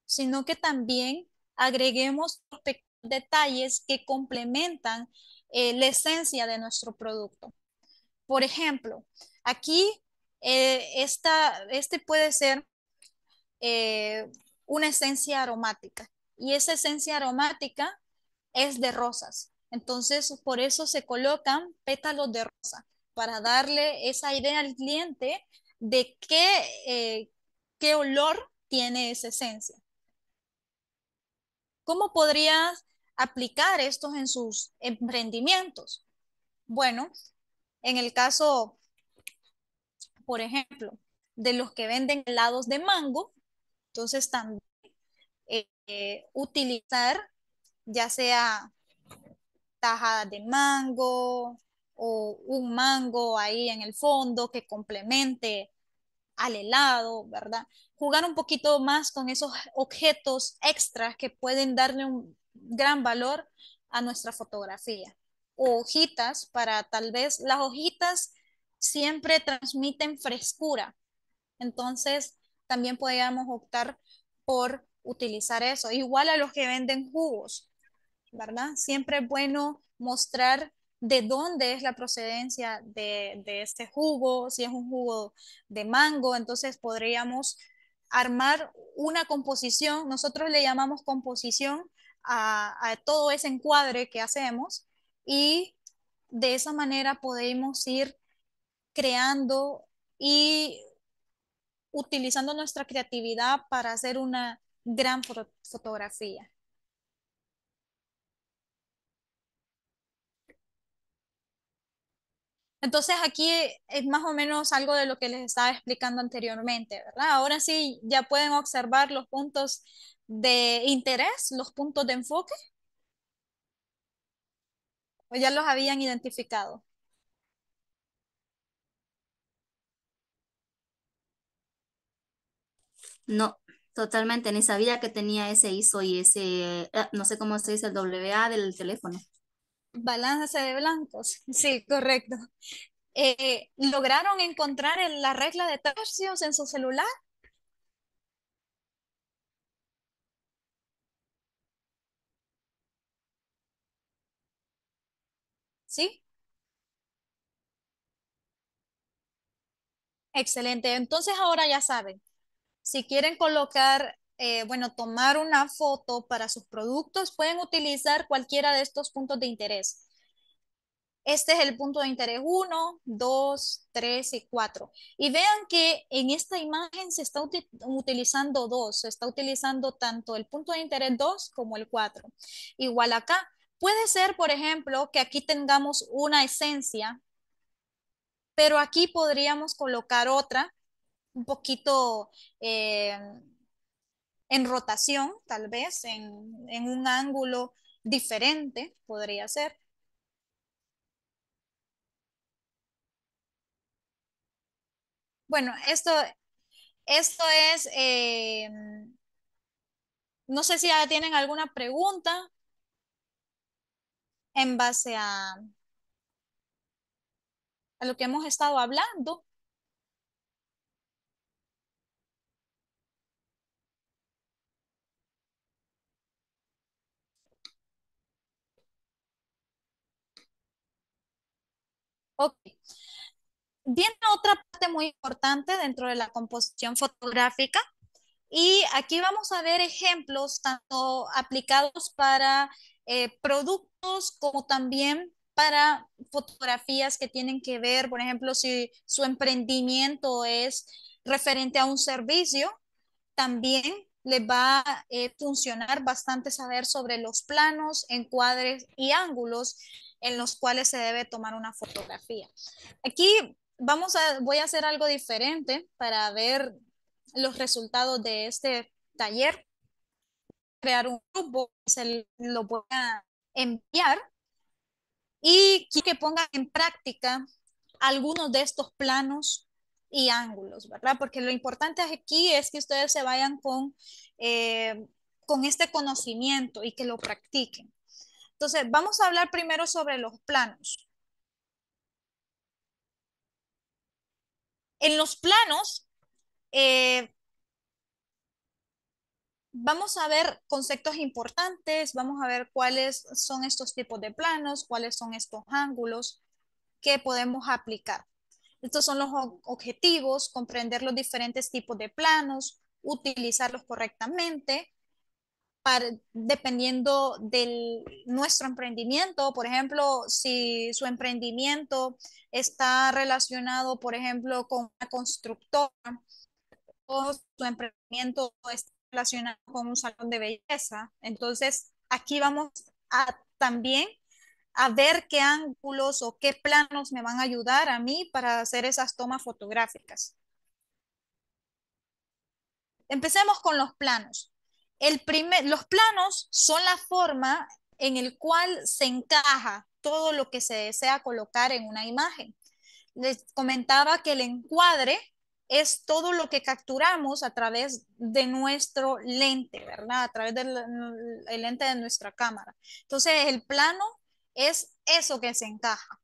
sino que también agreguemos pequeños detalles que complementan la esencia de nuestro producto. Por ejemplo, aquí este puede ser una esencia aromática y esa esencia aromática es de rosas. Entonces, por eso se colocan pétalos de rosa para darle esa idea al cliente de qué olor tiene esa esencia. ¿Cómo podrías aplicar estos en sus emprendimientos? Bueno, en el caso, por ejemplo, de los que venden helados de mango, entonces también utilizar ya sea tajadas de mango o un mango ahí en el fondo que complemente al helado, ¿verdad? Jugar un poquito más con esos objetos extras que pueden darle un gran valor a nuestra fotografía. O hojitas para tal vez, las hojitas siempre transmiten frescura, entonces también podríamos optar por utilizar eso. Igual a los que venden jugos, ¿verdad? Siempre es bueno mostrar de dónde es la procedencia de este jugo, si es un jugo de mango, entonces podríamos armar una composición, nosotros le llamamos composición a todo ese encuadre que hacemos y de esa manera podemos ir creando y utilizando nuestra creatividad para hacer una gran fotografía. Entonces aquí es más o menos algo de lo que les estaba explicando anteriormente, ¿verdad? Ahora sí ya pueden observar los puntos de interés, los puntos de enfoque, o ya los habían identificado. No. Totalmente, ni sabía que tenía ese ISO y ese, no sé cómo se dice, el WA del teléfono. Balance de blancos. Sí, correcto. ¿Lograron encontrar la regla de tercios en su celular? ¿Sí? Excelente. Entonces ahora ya saben, si quieren colocar, bueno, tomar una foto para sus productos, pueden utilizar cualquiera de estos puntos de interés. Este es el punto de interés 1, 2, 3 y 4. Y vean que en esta imagen se está utilizando dos. Se está utilizando tanto el punto de interés 2 como el 4. Igual acá. Puede ser, por ejemplo, que aquí tengamos una esencia, pero aquí podríamos colocar otra un poquito eh, en rotación, tal vez, en un ángulo diferente, podría ser. Bueno, esto es, no sé si ya tienen alguna pregunta en base a lo que hemos estado hablando. Ok. Viene otra parte muy importante dentro de la composición fotográfica y aquí vamos a ver ejemplos tanto aplicados para productos como también para fotografías que tienen que ver, por ejemplo, si su emprendimiento es referente a un servicio, también les va a funcionar bastante saber sobre los planos, encuadres y ángulos en los cuales se debe tomar una fotografía. Aquí voy a hacer algo diferente para ver los resultados de este taller. Crear un grupo, lo voy a enviar y quiero que pongan en práctica algunos de estos planos y ángulos, ¿verdad? Porque lo importante aquí es que ustedes se vayan con este conocimiento y que lo practiquen. Entonces, vamos a hablar primero sobre los planos. En los planos, vamos a ver conceptos importantes, vamos a ver cuáles son estos tipos de planos, cuáles son estos ángulos que podemos aplicar. Estos son los objetivos, comprender los diferentes tipos de planos, utilizarlos correctamente, dependiendo de nuestro emprendimiento. Por ejemplo, si su emprendimiento está relacionado, por ejemplo, con una constructora o su emprendimiento está relacionado con un salón de belleza, entonces aquí vamos a también a ver qué ángulos o qué planos me van a ayudar a mí para hacer esas tomas fotográficas. Empecemos con los planos. Los planos son la forma en el cual se encaja todo lo que se desea colocar en una imagen. Les comentaba que el encuadre es todo lo que capturamos a través de nuestro lente, ¿verdad? A través del lente de nuestra cámara. Entonces, el plano es eso que se encaja.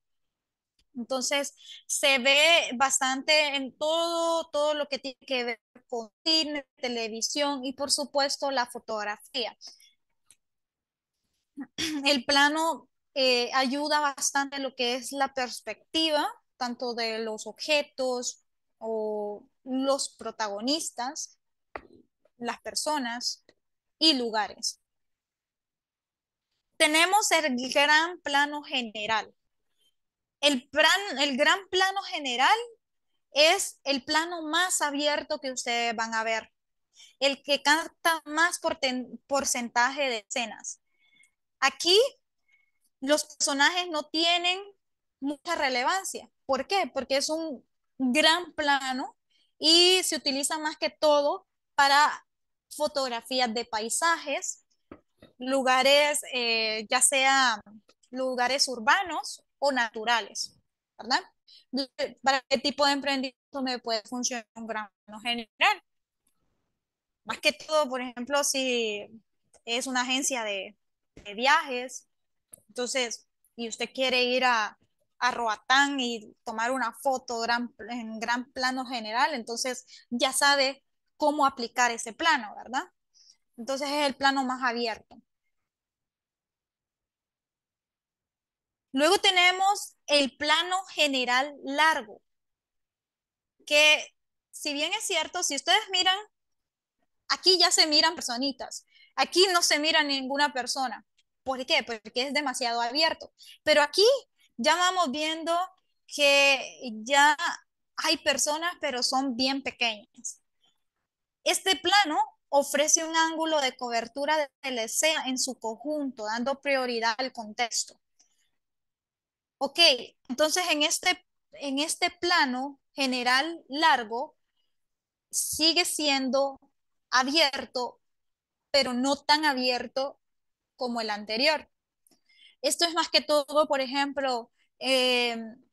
Entonces, se ve bastante en todo lo que tiene que ver con cine, televisión y por supuesto la fotografía. El plano ayuda bastante en lo que es la perspectiva, tanto de los objetos o los protagonistas, las personas y lugares. Tenemos el gran plano general. El gran plano general es el plano más abierto que ustedes van a ver, el que capta más porcentaje de escenas. Aquí los personajes no tienen mucha relevancia. ¿Por qué? Porque es un gran plano y se utiliza más que todo para fotografías de paisajes, lugares, ya sea lugares urbanos o naturales, ¿verdad? ¿Para qué tipo de emprendimiento me puede funcionar un gran plano general? Más que todo, por ejemplo, si es una agencia de viajes, entonces, y usted quiere ir a Roatán y tomar una foto en gran plano general, entonces ya sabe cómo aplicar ese plano, ¿verdad? Entonces es el plano más abierto. Luego tenemos el plano general largo, que si bien es cierto, si ustedes miran, aquí ya se miran personitas, aquí no se mira ninguna persona. ¿Por qué? Porque es demasiado abierto. Pero aquí ya vamos viendo que ya hay personas, pero son bien pequeñas. Este plano ofrece un ángulo de cobertura de la escena en su conjunto, dando prioridad al contexto. Ok, entonces en este plano general largo sigue siendo abierto, pero no tan abierto como el anterior. Esto es más que todo, por ejemplo, en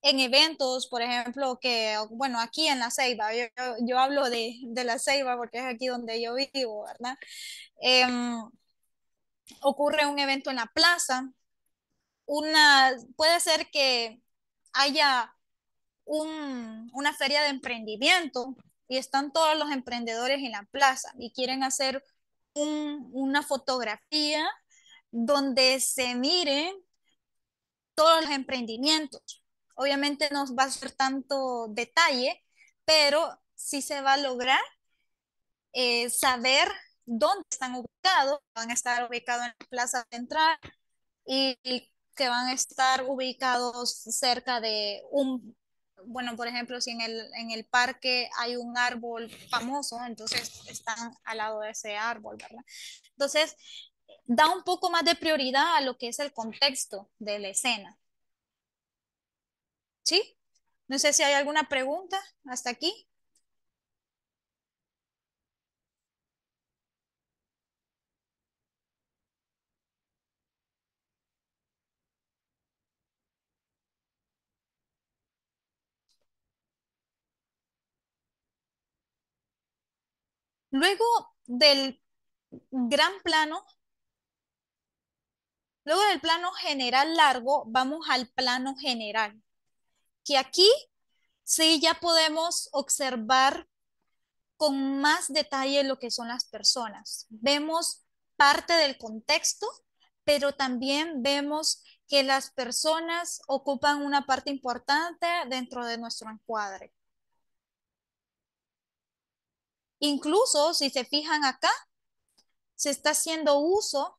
eventos, por ejemplo, que, bueno, aquí en La Ceiba, yo hablo de La Ceiba porque es aquí donde yo vivo, ¿verdad? Em, Ocurre un evento en la plaza, puede ser que haya una feria de emprendimiento y están todos los emprendedores en la plaza y quieren hacer una fotografía donde se miren todos los emprendimientos. Obviamente no va a ser tanto detalle, pero sí se va a lograr saber dónde están ubicados. Van a estar ubicados en la plaza central y que van a estar ubicados cerca de bueno, por ejemplo, si en el parque hay un árbol famoso, entonces están al lado de ese árbol, ¿verdad? Entonces, da un poco más de prioridad a lo que es el contexto de la escena. ¿Sí? No sé si hay alguna pregunta hasta aquí. Luego del gran plano, luego del plano general largo, vamos al plano general, que aquí sí ya podemos observar con más detalle lo que son las personas. Vemos parte del contexto, pero también vemos que las personas ocupan una parte importante dentro de nuestro encuadre. Incluso si se fijan acá, se está haciendo uso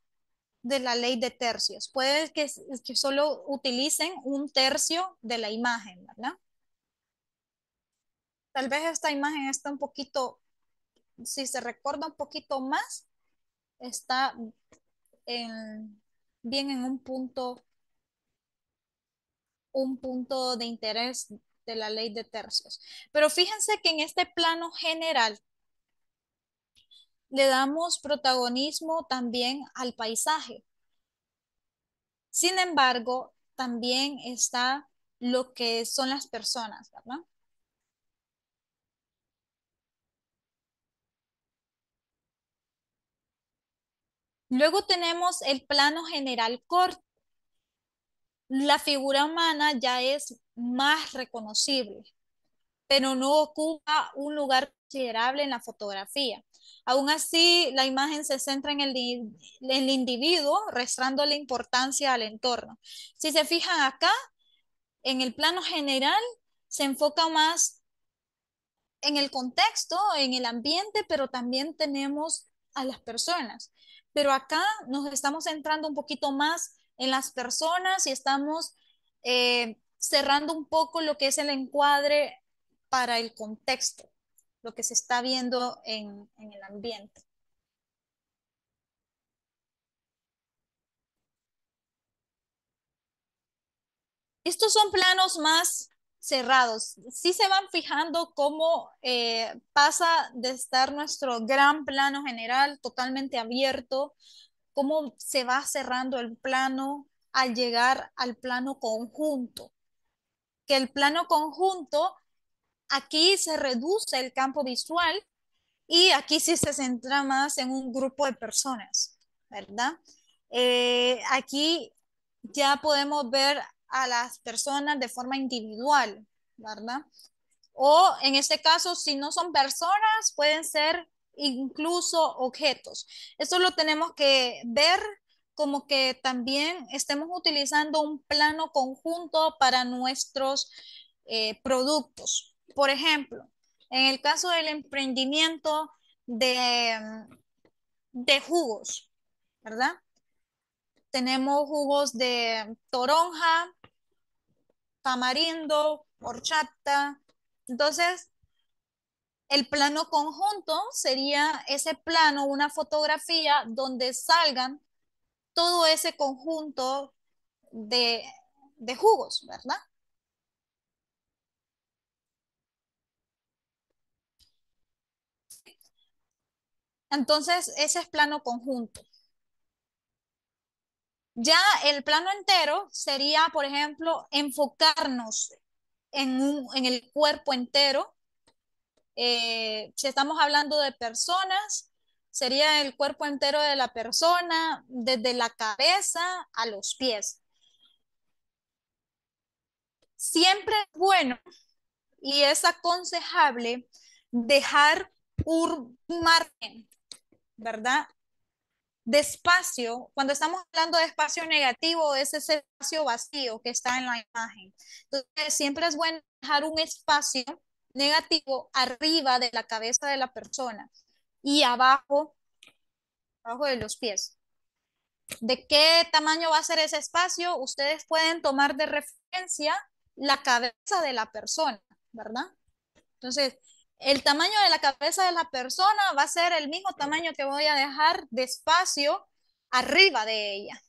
de la ley de tercios. Puede que solo utilicen un tercio de la imagen, ¿verdad? Tal vez esta imagen está un poquito, si se recuerda un poquito más, está bien en un punto de interés de la ley de tercios. Pero fíjense que en este plano general le damos protagonismo también al paisaje. Sin embargo, también está lo que son las personas, ¿verdad? Luego tenemos el plano general corto. La figura humana ya es más reconocible, pero no ocupa un lugar considerable en la fotografía. Aún así, la imagen se centra en el individuo, restándole importancia al entorno. Si se fijan acá, en el plano general, se enfoca más en el contexto, en el ambiente, pero también tenemos a las personas. Pero acá nos estamos centrando un poquito más en las personas y estamos cerrando un poco lo que es el encuadre para el contexto, lo que se está viendo en el ambiente. Estos son planos más cerrados. Sí se van fijando cómo pasa de estar nuestro gran plano general totalmente abierto, cómo se va cerrando el plano al llegar al plano conjunto. Que el plano conjunto, aquí se reduce el campo visual Y aquí sí se centra más en un grupo de personas, ¿verdad? Aquí ya podemos ver a las personas de forma individual, ¿verdad? O en este caso, si no son personas, pueden ser incluso objetos. Esto lo tenemos que ver como que también estemos utilizando un plano conjunto para nuestros productos. Por ejemplo, en el caso del emprendimiento de jugos, ¿verdad? Tenemos jugos de toronja, tamarindo, horchata. Entonces, el plano conjunto sería ese plano, una fotografía donde salgan todo ese conjunto de, de jugos, ¿verdad? Entonces, ese es plano conjunto. Ya el plano entero sería, por ejemplo, enfocarnos en el cuerpo entero. Si estamos hablando de personas, sería el cuerpo entero de la persona, desde la cabeza a los pies. Siempre es bueno y es aconsejable dejar un margen, ¿verdad? De espacio. Cuando estamos hablando de espacio negativo, es ese espacio vacío que está en la imagen. Entonces, siempre es bueno dejar un espacio negativo arriba de la cabeza de la persona y abajo de los pies. ¿De qué tamaño va a ser ese espacio? Ustedes pueden tomar de referencia la cabeza de la persona, ¿verdad? Entonces, el tamaño de la cabeza de la persona va a ser el mismo tamaño que voy a dejar de espacio arriba de ella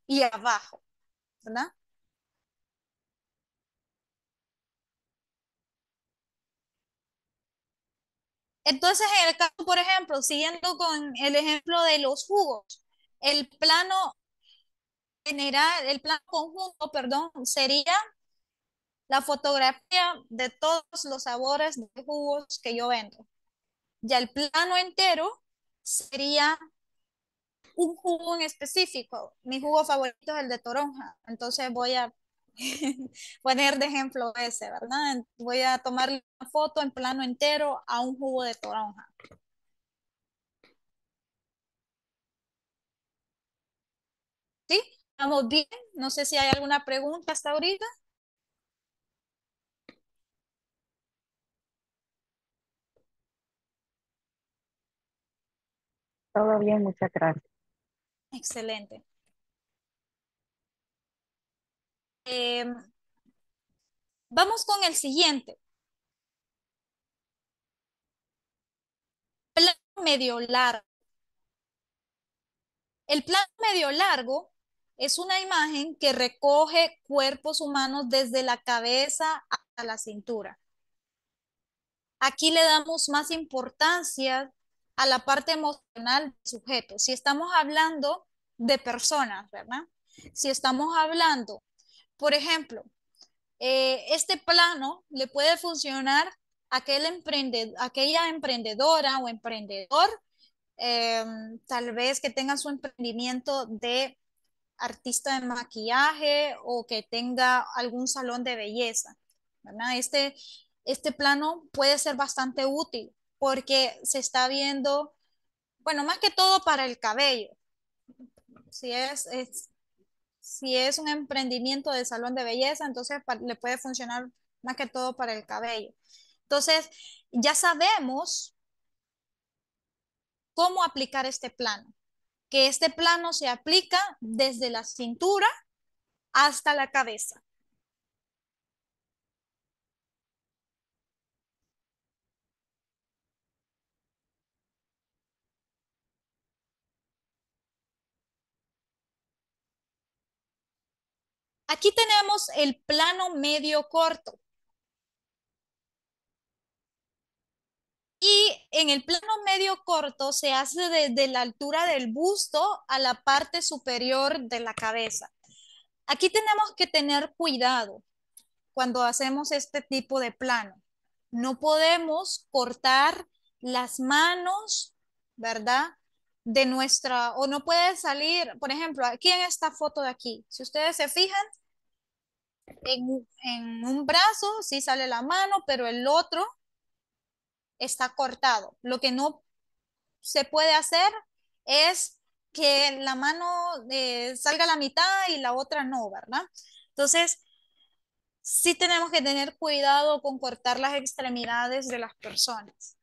y abajo, ¿verdad? Entonces, en el caso, por ejemplo, siguiendo con el ejemplo de los jugos, el plano general, el plano conjunto, perdón, sería la fotografía de todos los sabores de jugos que yo vendo. Ya el plano entero sería un jugo en específico. Mi jugo favorito es el de toronja, entonces voy a poner de ejemplo ese, ¿verdad? Voy a tomar una foto en plano entero a un jugo de toronja. ¿Sí? ¿Estamos bien? No sé si hay alguna pregunta hasta ahorita. Todo bien, muchas gracias. Excelente. Vamos con el siguiente. Plano medio largo. El plano medio largo es una imagen que recoge cuerpos humanos desde la cabeza hasta la cintura. Aquí le damos más importancia a la parte emocional del sujeto. Si estamos hablando de personas, ¿verdad? Si estamos hablando, por ejemplo, este plano le puede funcionar a aquella emprendedora o emprendedor, tal vez que tenga su emprendimiento de artista de maquillaje o que tenga algún salón de belleza, ¿verdad? Este plano puede ser bastante útil porque se está viendo, bueno, más que todo para el cabello. Si es un emprendimiento de salón de belleza, entonces le puede funcionar más que todo para el cabello. Entonces, ya sabemos cómo aplicar este plano, que este plano se aplica desde la cintura hasta la cabeza. Aquí tenemos el plano medio corto. Y en el plano medio corto se hace desde la altura del busto a la parte superior de la cabeza. Aquí tenemos que tener cuidado cuando hacemos este tipo de plano. No podemos cortar las manos, ¿verdad? De nuestra, o no puede salir, por ejemplo, aquí en esta foto de aquí, si ustedes se fijan, en un brazo sí sale la mano, pero el otro está cortado. Lo que no se puede hacer es que la mano salga a la mitad y la otra no, ¿verdad? Entonces, sí tenemos que tener cuidado con cortar las extremidades de las personas.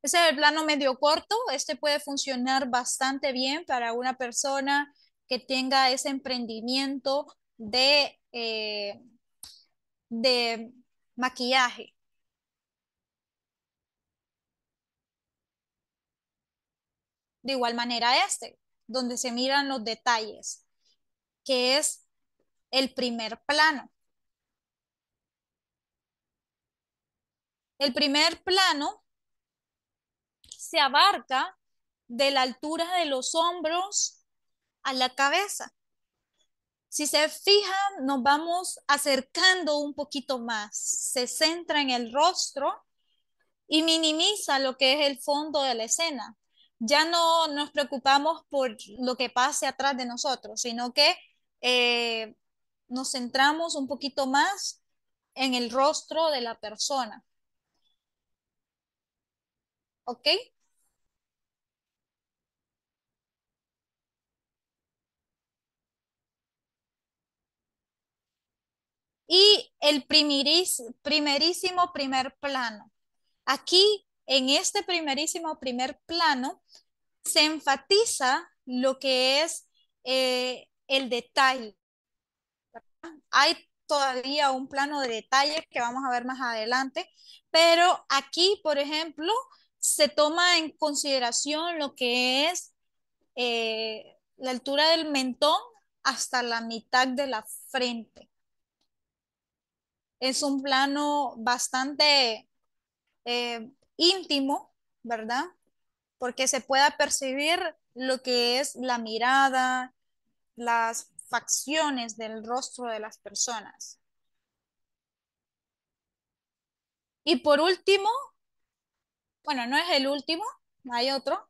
Ese es el plano medio corto. Este puede funcionar bastante bien para una persona que tenga ese emprendimiento de maquillaje. De igual manera este, donde se miran los detalles, que es el primer plano. El primer plano se abarca de la altura de los hombros a la cabeza. Si se fijan, nos vamos acercando un poquito más. Se centra en el rostro y minimiza lo que es el fondo de la escena. Ya no nos preocupamos por lo que pase atrás de nosotros, sino que nos centramos un poquito más en el rostro de la persona. ¿Ok? Y el primerísimo primer plano. Aquí, en este primerísimo primer plano, se enfatiza lo que es el detalle. Hay todavía un plano de detalle que vamos a ver más adelante, pero aquí, por ejemplo, se toma en consideración lo que es la altura del mentón hasta la mitad de la frente. Es un plano bastante íntimo, ¿verdad? Porque se pueda percibir lo que es la mirada, las facciones del rostro de las personas. Y por último, bueno, no es el último, hay otro,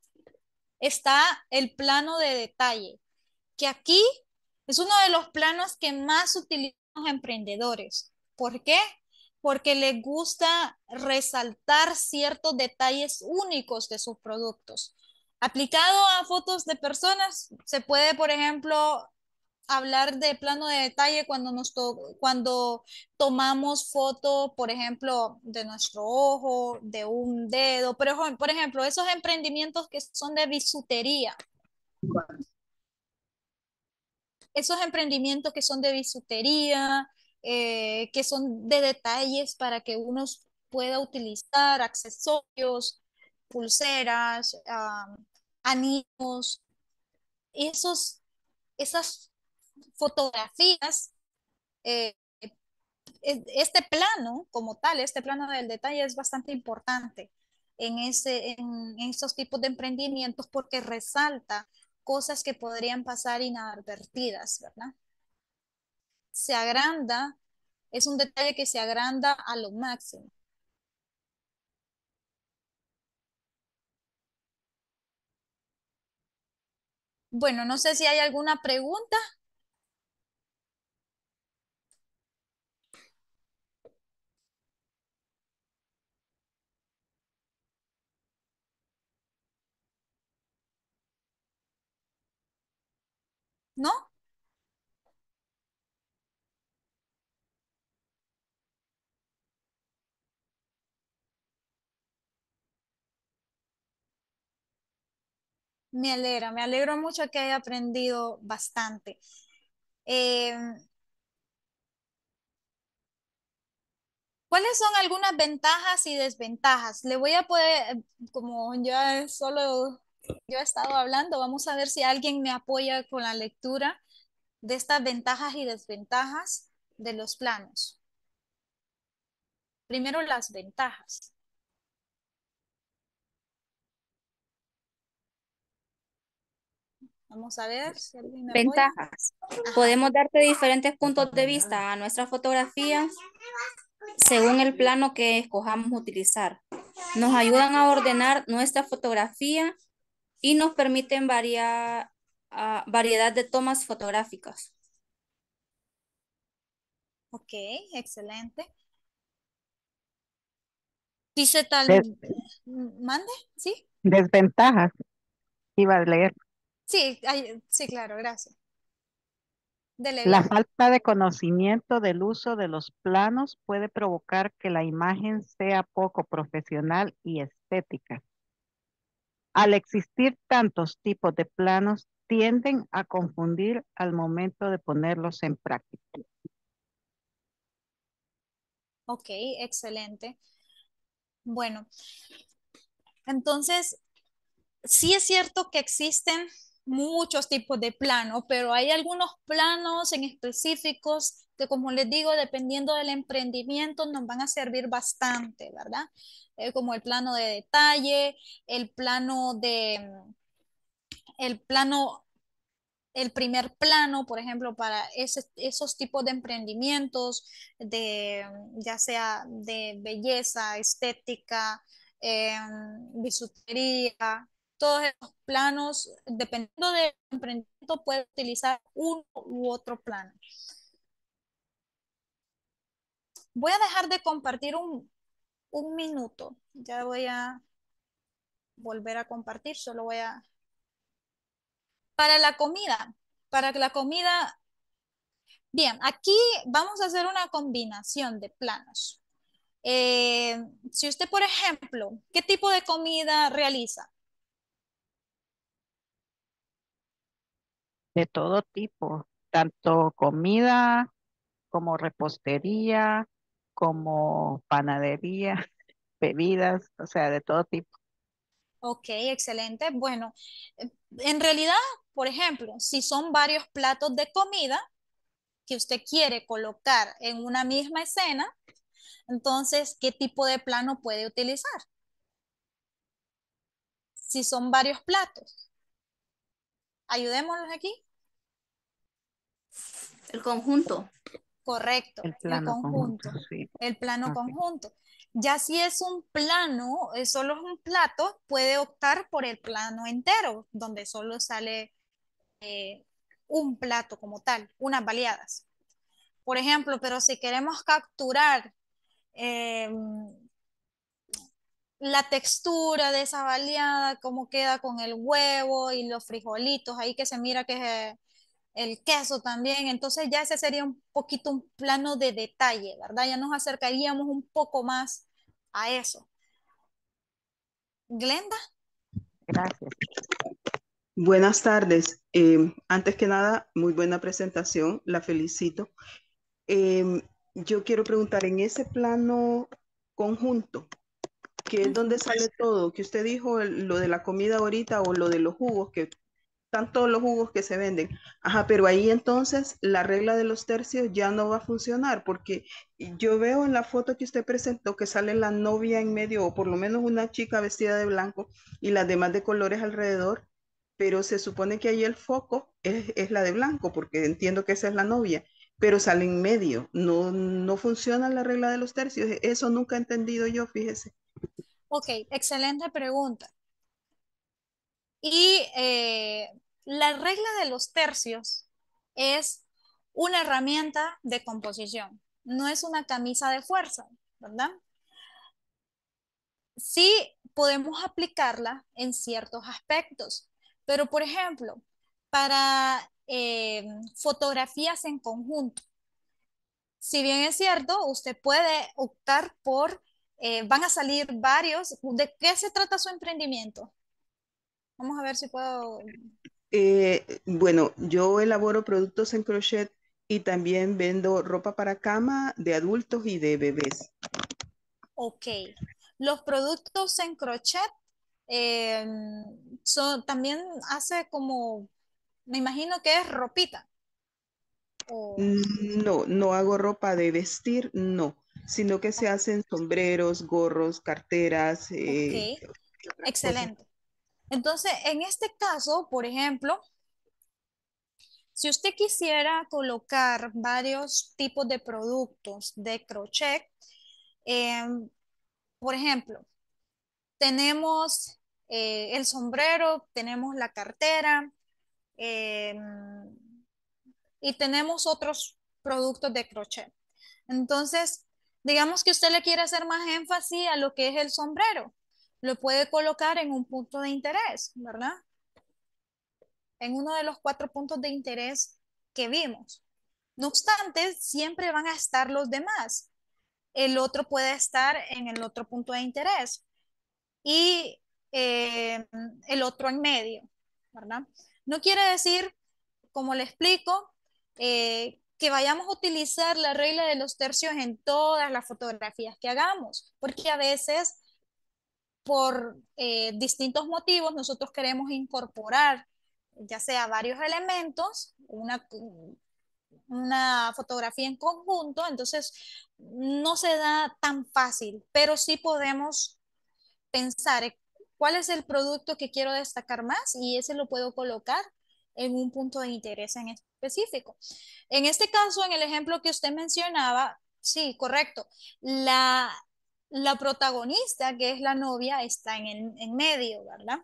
está el plano de detalle, que aquí es uno de los planos que más utilizan los emprendedores. ¿Por qué? Porque les gusta resaltar ciertos detalles únicos de sus productos. Aplicado a fotos de personas, se puede, por ejemplo, hablar de plano de detalle cuando tomamos foto, por ejemplo, de nuestro ojo, de un dedo, pero por ejemplo, esos emprendimientos que son de bisutería, esos emprendimientos que son de bisutería, que son de detalles para que uno pueda utilizar accesorios, pulseras, anillos, esas fotografías, eh, este plano como tal, este plano del detalle es bastante importante en estos tipos de emprendimientos porque resalta cosas que podrían pasar inadvertidas, ¿verdad? Se agranda, es un detalle que se agranda a lo máximo. Bueno, no sé si hay alguna pregunta. ¿No? Me alegro mucho que haya aprendido bastante. Eh, ¿Cuáles son algunas ventajas y desventajas? Le voy a poder, como ya solo yo he estado hablando, vamos a ver si alguien me apoya con la lectura de estas ventajas y desventajas de los planos. Primero las ventajas. Vamos a ver si alguien me apoya. Ventajas. Podemos darte diferentes puntos de vista a nuestras fotografías. según el plano que escojamos utilizar. Nos ayudan a ordenar nuestra fotografía y nos permiten variedad de tomas fotográficas. Ok, excelente. Dice tal, Des- mande, ¿sí? Desventajas, iba a leer. Sí, sí, claro, gracias. Dele La bien. falta de conocimiento del uso de los planos puede provocar que la imagen sea poco profesional y estética. Al existir tantos tipos de planos, tienden a confundir al momento de ponerlos en práctica. Ok, excelente. Bueno, entonces, sí es cierto que existen muchos tipos de planos, pero hay algunos planos en específicos que, como les digo, dependiendo del emprendimiento, nos van a servir bastante, ¿verdad? Como el plano de detalle, el plano de, el plano, el primer plano, por ejemplo, para esos tipos de emprendimientos, de, ya sea de belleza, estética, eh, bisutería, todos esos planos, dependiendo del emprendimiento, puede utilizar uno u otro plano. Voy a dejar de compartir un minuto. Ya voy a volver a compartir, solo voy a... para la comida, bien, aquí vamos a hacer una combinación de planos. Si usted, por ejemplo, ¿qué tipo de comida realiza? De todo tipo, tanto comida como repostería, como panadería, bebidas, o sea, de todo tipo. Ok, excelente. Bueno, en realidad, por ejemplo, si son varios platos de comida que usted quiere colocar en una misma escena, entonces, ¿qué tipo de plano puede utilizar? Si son varios platos, ayudémoslos aquí. El conjunto. Correcto, El el plano conjunto, conjunto, sí. el plano Ok. conjunto. Ya si es un plano, solo es un plato, puede optar por el plano entero, donde solo sale un plato como tal, unas baleadas. Por ejemplo, pero si queremos capturar eh, la textura de esa baleada, cómo queda con el huevo y los frijolitos, ahí que se mira que es el queso también, entonces ya ese sería un poquito un plano de detalle, ¿verdad? Ya nos acercaríamos un poco más a eso. Glenda, Gracias. Buenas tardes. Antes que nada, muy buena presentación, la felicito. Em, yo quiero preguntar, en ese plano conjunto, que es donde sale todo, que usted dijo lo de la comida ahorita o lo de los jugos, que están todos los jugos que se venden. Ajá, pero ahí entonces la regla de los tercios ya no va a funcionar, porque yo veo en la foto que usted presentó que sale la novia en medio, o por lo menos una chica vestida de blanco y las demás de colores alrededor, pero se supone que ahí el foco es la de blanco, porque entiendo que esa es la novia, pero sale en medio. No, no funciona la regla de los tercios. Eso nunca he entendido yo, fíjese. ok, excelente pregunta. Y la regla de los tercios es una herramienta de composición, no es una camisa de fuerza, ¿verdad? Sí podemos aplicarla en ciertos aspectos, pero por ejemplo, para fotografías en conjunto, si bien es cierto, usted puede optar por, van a salir varios. ¿De qué se trata su emprendimiento? Vamos a ver si puedo. Bueno, yo elaboro productos en crochet y también vendo ropa para cama de adultos y de bebés. Ok. Los productos en crochet eh, también hace como, me imagino que es ropita. O, No, no hago ropa de vestir, no, sino que se hacen sombreros, gorros, carteras, ok, otras cosas. excelente. Entonces, en este caso, por ejemplo, si usted quisiera colocar varios tipos de productos de crochet, Por ejemplo, tenemos el sombrero, tenemos la cartera y tenemos otros productos de crochet. Entonces, digamos que usted le quiere hacer más énfasis a lo que es el sombrero. Lo puede colocar en un punto de interés, ¿verdad? En uno de los 4 puntos de interés que vimos. No obstante, siempre van a estar los demás. El otro puede estar en el otro punto de interés y el otro en medio, ¿verdad? No quiere decir, como le explico, que vayamos a utilizar la regla de los tercios en todas las fotografías que hagamos, porque a veces por distintos motivos nosotros queremos incorporar ya sea varios elementos, una fotografía en conjunto, entonces no se da tan fácil, pero sí podemos pensar cuál es el producto que quiero destacar más y ese lo puedo colocar en un punto de interés en específico. En este caso, en el ejemplo que usted mencionaba, sí, correcto, la protagonista, que es la novia, está en medio, ¿verdad?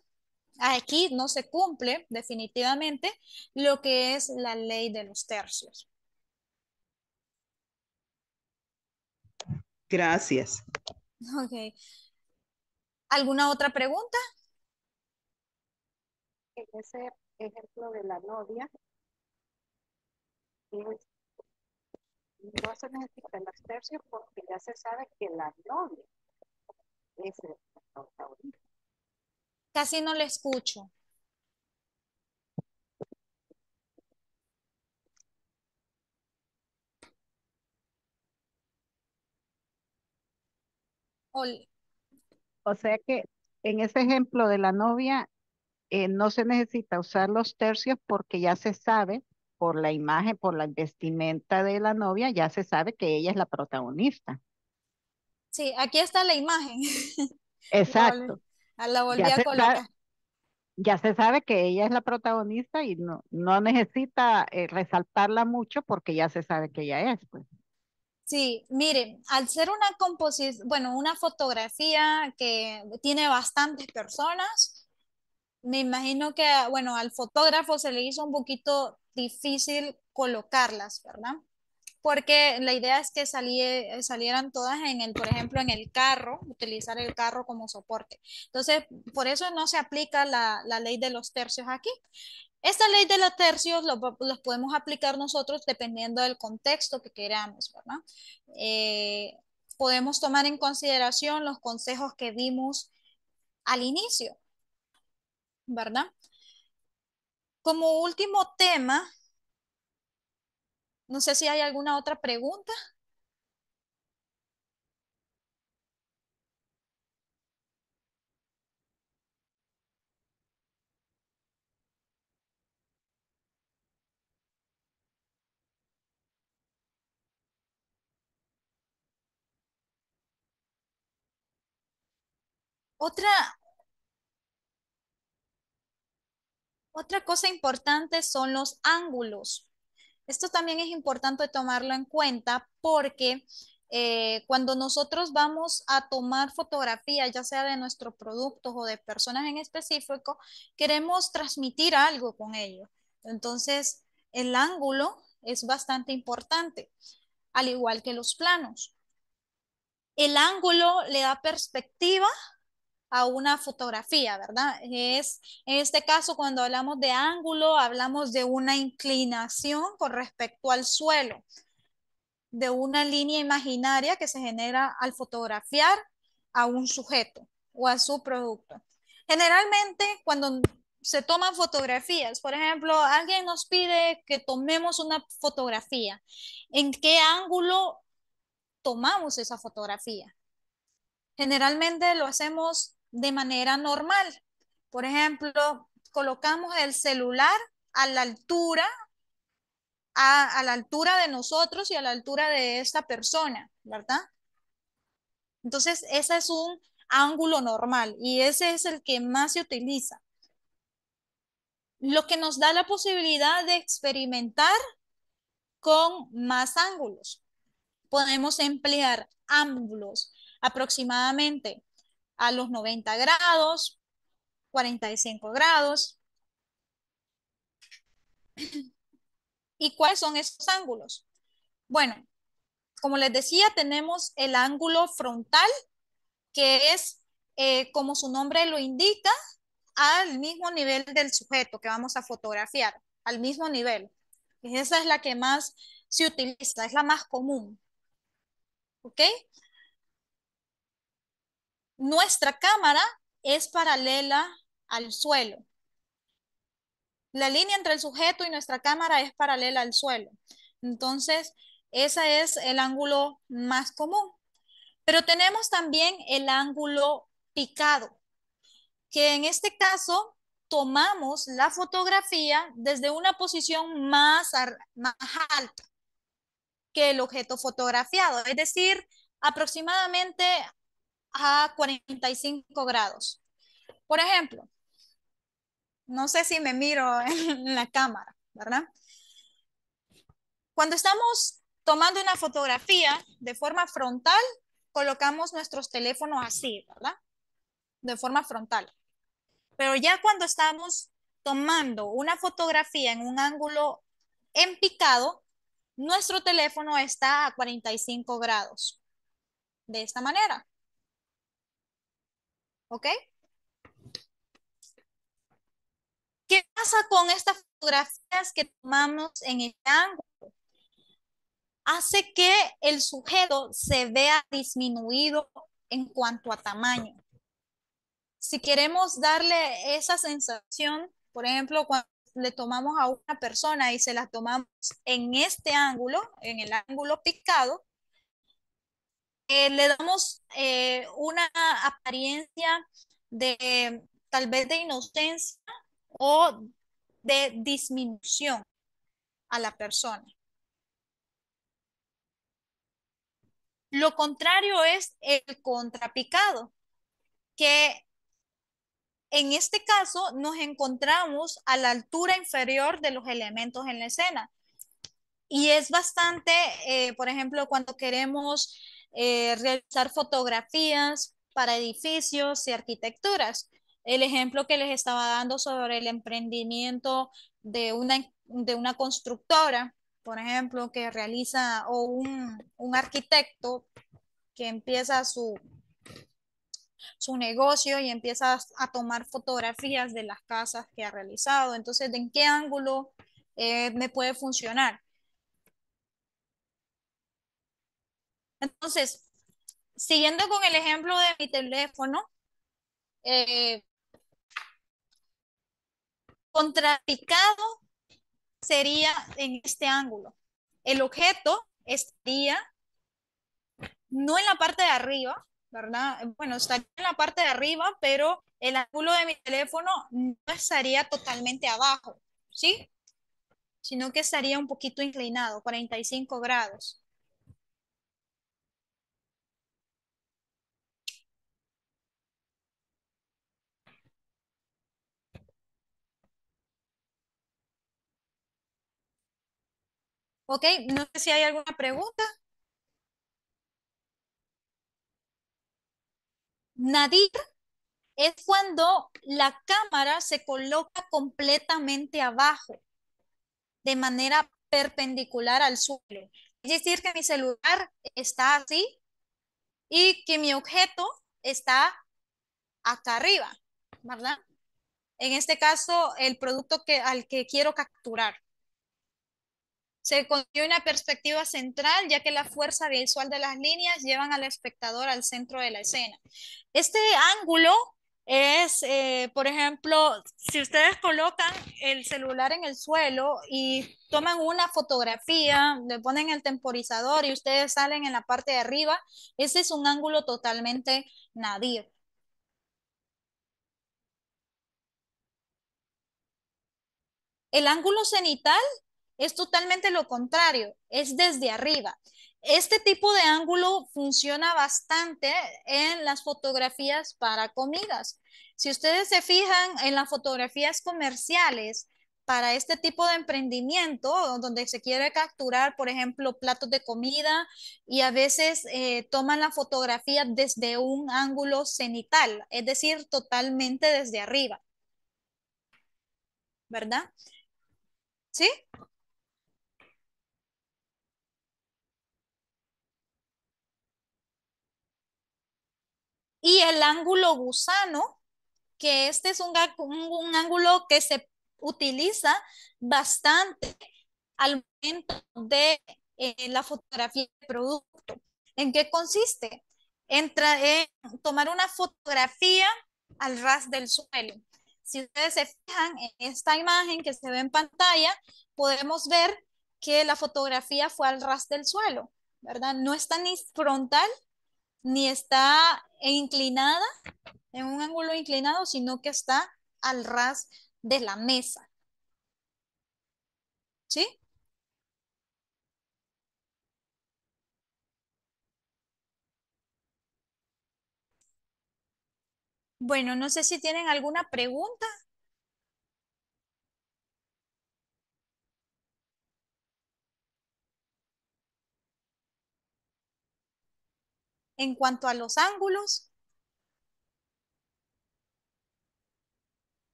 Aquí no se cumple definitivamente lo que es la ley de los tercios. Gracias. Ok. ¿Alguna otra pregunta? En ese ejemplo de la novia, no se necesitan los tercios porque ya se sabe que la novia es el protagonista. Casi no le escucho. O sea que en ese ejemplo de la novia no se necesita usar los tercios porque ya se sabe por la imagen, por la vestimenta de la novia, ya se sabe que ella es la protagonista. Sí, aquí está la imagen. Exacto. La volví Ya a se sabe, colocar. ya se sabe que ella es la protagonista y no necesita resaltarla mucho porque ya se sabe que ella es, pues. Sí, miren, al ser una composición, bueno, una fotografía que tiene bastantes personas, me imagino que, bueno, al fotógrafo se le hizo un poquito difícil colocarlas, ¿verdad? Porque la idea es que salieran todas en el, por ejemplo, en el carro, utilizar el carro como soporte. Entonces, por eso no se aplica la ley de los tercios aquí. Esta ley de los tercios los podemos aplicar nosotros dependiendo del contexto que queramos, ¿verdad? Eh, Podemos tomar en consideración los consejos que dimos al inicio, ¿verdad? Como último tema, no sé si hay alguna otra pregunta. Otra cosa importante son los ángulos. Esto también es importante tomarlo en cuenta porque cuando nosotros vamos a tomar fotografías, ya sea de nuestros productos o de personas en específico, queremos transmitir algo con ellos. Entonces, el ángulo es bastante importante, al igual que los planos. El ángulo le da perspectiva a una fotografía, ¿verdad? En este caso, cuando hablamos de ángulo, hablamos de una inclinación con respecto al suelo, de una línea imaginaria que se genera al fotografiar a un sujeto o a su producto. Generalmente, cuando se toman fotografías, por ejemplo, alguien nos pide que tomemos una fotografía. ¿En qué ángulo tomamos esa fotografía? Generalmente lo hacemos de manera normal. Por ejemplo, colocamos el celular a la altura, a la altura de nosotros y a la altura de esta persona, ¿verdad? Entonces, ese es un ángulo normal y ese es el que más se utiliza. Lo que nos da la posibilidad de experimentar con más ángulos. podemos emplear ángulos aproximadamente a los 90 grados, 45 grados. ¿Y cuáles son esos ángulos? Bueno, como les decía, tenemos el ángulo frontal, que es, como su nombre lo indica, al mismo nivel del sujeto que vamos a fotografiar, al mismo nivel. Esa es la que más se utiliza, es la más común. ¿Ok? Nuestra cámara es paralela al suelo. La línea entre el sujeto y nuestra cámara es paralela al suelo. Entonces, ese es el ángulo más común. Pero tenemos también el ángulo picado, que en este caso tomamos la fotografía desde una posición más alta que el objeto fotografiado, es decir, aproximadamente a 45 grados. Por ejemplo, no sé si me miro en la cámara, ¿verdad? Cuando estamos tomando una fotografía de forma frontal, colocamos nuestros teléfonos así, ¿verdad? De forma frontal. Pero ya cuando estamos tomando una fotografía en un ángulo en picado, nuestro teléfono está a 45 grados. De esta manera. ¿Ok? ¿Qué pasa con estas fotografías que tomamos en el ángulo? Hace que el sujeto se vea disminuido en cuanto a tamaño. Si queremos darle esa sensación, por ejemplo, cuando le tomamos a una persona y se la tomamos en este ángulo, en el ángulo picado, le damos una apariencia de tal vez de inocencia o de disminución a la persona. Lo contrario es el contrapicado, que en este caso nos encontramos a la altura inferior de los elementos en la escena. Y es bastante, por ejemplo, cuando queremos realizar fotografías para edificios y arquitecturas. El ejemplo que les estaba dando sobre el emprendimiento de una constructora, por ejemplo, que realiza, o un arquitecto que empieza su negocio y empieza a tomar fotografías de las casas que ha realizado. Entonces, ¿en qué ángulo me puede funcionar? Entonces, siguiendo con el ejemplo de mi teléfono, contrapicado sería en este ángulo. El objeto estaría no en la parte de arriba, ¿verdad? Bueno, estaría en la parte de arriba, pero el ángulo de mi teléfono no estaría totalmente abajo, ¿sí? Sino que estaría un poquito inclinado, 45 grados. Ok, no sé si hay alguna pregunta. Nadir es cuando la cámara se coloca completamente abajo, de manera perpendicular al suelo. Es decir, que mi celular está así y que mi objeto está acá arriba, ¿verdad? En este caso, el producto al que quiero capturar. Se consigue una perspectiva central, ya que la fuerza visual de las líneas llevan al espectador al centro de la escena. Este ángulo es, por ejemplo, si ustedes colocan el celular en el suelo y toman una fotografía, le ponen el temporizador y ustedes salen en la parte de arriba, ese es un ángulo totalmente nadir. El ángulo cenital es totalmente lo contrario, es desde arriba. Este tipo de ángulo funciona bastante en las fotografías para comidas. Si ustedes se fijan en las fotografías comerciales para este tipo de emprendimiento, donde se quiere capturar, por ejemplo, platos de comida y a veces toman la fotografía desde un ángulo cenital, es decir, totalmente desde arriba, ¿verdad? ¿Sí? Y el ángulo gusano, que este es un ángulo que se utiliza bastante al momento de la fotografía de producto. ¿En qué consiste? Entra en tomar una fotografía al ras del suelo. Si ustedes se fijan en esta imagen que se ve en pantalla, podemos ver que la fotografía fue al ras del suelo, ¿verdad? No está ni frontal ni está inclinada, en un ángulo inclinado, sino que está al ras de la mesa. ¿Sí? Bueno, no sé si tienen alguna pregunta. En cuanto a los ángulos.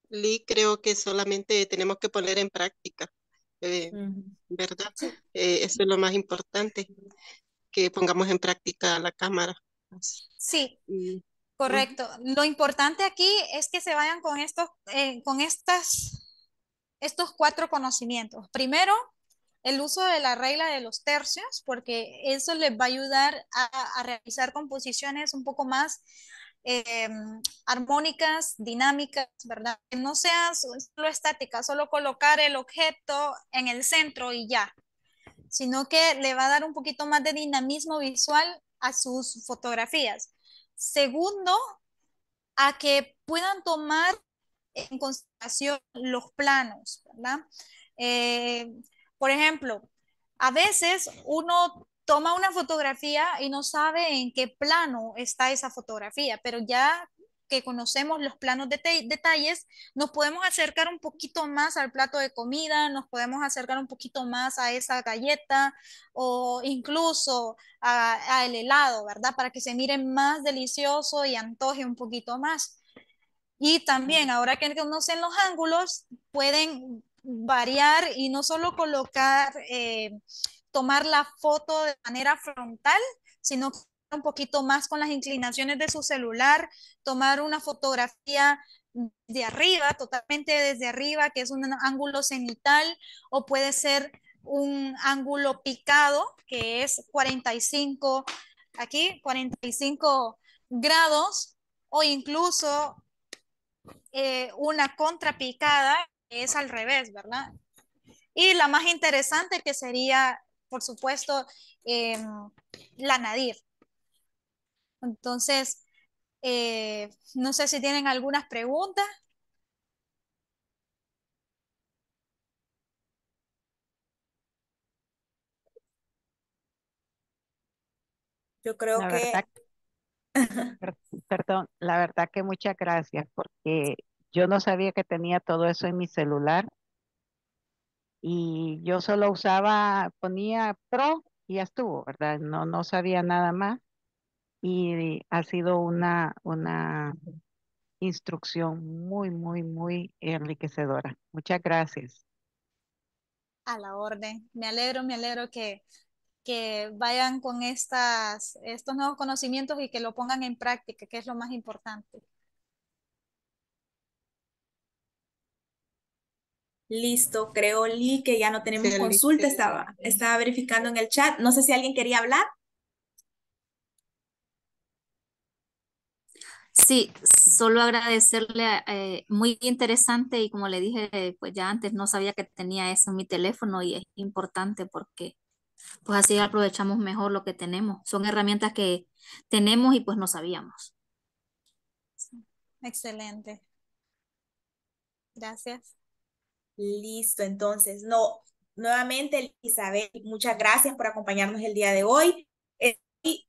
Lee, creo que solamente tenemos que poner en práctica, ¿verdad? Eso es lo más importante, que pongamos en práctica la cámara. Sí, Y, correcto. Lo importante aquí es que se vayan con estos 4 conocimientos. Primero, el uso de la regla de los tercios, porque eso les va a ayudar a realizar composiciones un poco más armónicas, dinámicas, ¿verdad? Que no sea solo estática, solo colocar el objeto en el centro y ya, sino que le va a dar un poquito más de dinamismo visual a sus fotografías. Segundo, a que puedan tomar en consideración los planos, ¿verdad? Eh, por ejemplo, a veces uno toma una fotografía y no sabe en qué plano está esa fotografía, pero ya que conocemos los planos de detalles, nos podemos acercar un poquito más al plato de comida, nos podemos acercar un poquito más a esa galleta o incluso a el helado, ¿verdad? Para que se mire más delicioso y antoje un poquito más. Y también, ahora que conocen los ángulos, pueden variar y no solo colocar, tomar la foto de manera frontal, sino un poquito más con las inclinaciones de su celular, tomar una fotografía de arriba, totalmente desde arriba, que es un ángulo cenital, o puede ser un ángulo picado, que es 45, aquí, 45 grados, o incluso una contrapicada, que es al revés, ¿verdad? Y la más interesante que sería, por supuesto, la nadir. Entonces, no sé si tienen algunas preguntas. Yo creo La que verdad, perdón, la verdad que muchas gracias porque yo no sabía que tenía todo eso en mi celular y yo solo usaba, ponía Pro y ya estuvo, ¿verdad? No, no sabía nada más y ha sido una instrucción muy, muy, muy enriquecedora. Muchas gracias. A la orden. Me alegro que vayan con estos nuevos conocimientos y que lo pongan en práctica, que es lo más importante. listo, creo, Lee, que ya no tenemos sí, consulta. Estaba verificando en el chat. No sé si alguien quería hablar. Sí, solo agradecerle, muy interesante y como le dije, pues ya antes no sabía que tenía eso en mi teléfono y es importante porque pues así aprovechamos mejor lo que tenemos. Son herramientas que tenemos y pues no sabíamos. Excelente. Gracias. Listo, entonces, no, nuevamente, Isabel, muchas gracias por acompañarnos el día de hoy.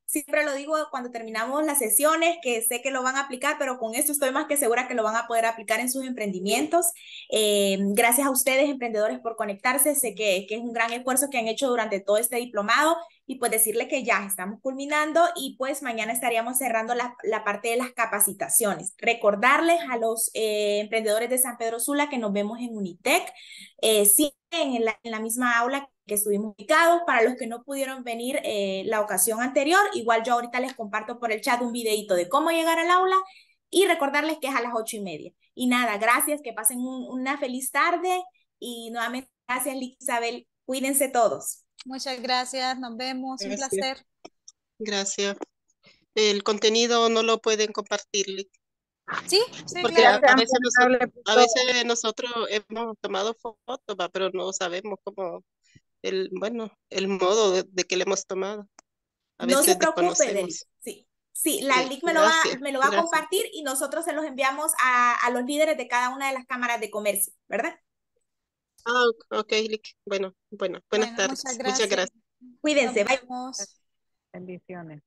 siempre lo digo cuando terminamos las sesiones, que sé que lo van a aplicar, pero con esto estoy más que segura que lo van a poder aplicar en sus emprendimientos. Gracias a ustedes, emprendedores, por conectarse. Sé que es un gran esfuerzo que han hecho durante todo este diplomado y pues decirle que ya estamos culminando y pues mañana estaríamos cerrando la parte de las capacitaciones. Recordarles a los emprendedores de San Pedro Sula que nos vemos en Unitec, sí, en la misma aula que estuvimos ubicados. Para los que no pudieron venir la ocasión anterior, igual yo ahorita les comparto por el chat un videito de cómo llegar al aula y recordarles que es a las 8:30. Y nada, gracias, que pasen una feliz tarde y nuevamente gracias, Isabel. Cuídense todos. Muchas gracias, nos vemos, un Gracias. placer. Gracias. El contenido no lo pueden compartir, Lick. Sí, Porque claro. a veces nosotros hemos tomado fotos, ¿va? Pero no sabemos cómo el modo de que le hemos tomado. A No se veces preocupe, Deli. desconocemos. Sí, la Sí, link me lo va a gracias. compartir y nosotros se los enviamos a los líderes de cada una de las cámaras de comercio, ¿verdad? Ok, Lick. Bueno, buenas tardes. Muchas Muchas gracias. Cuídense, bye. Bendiciones.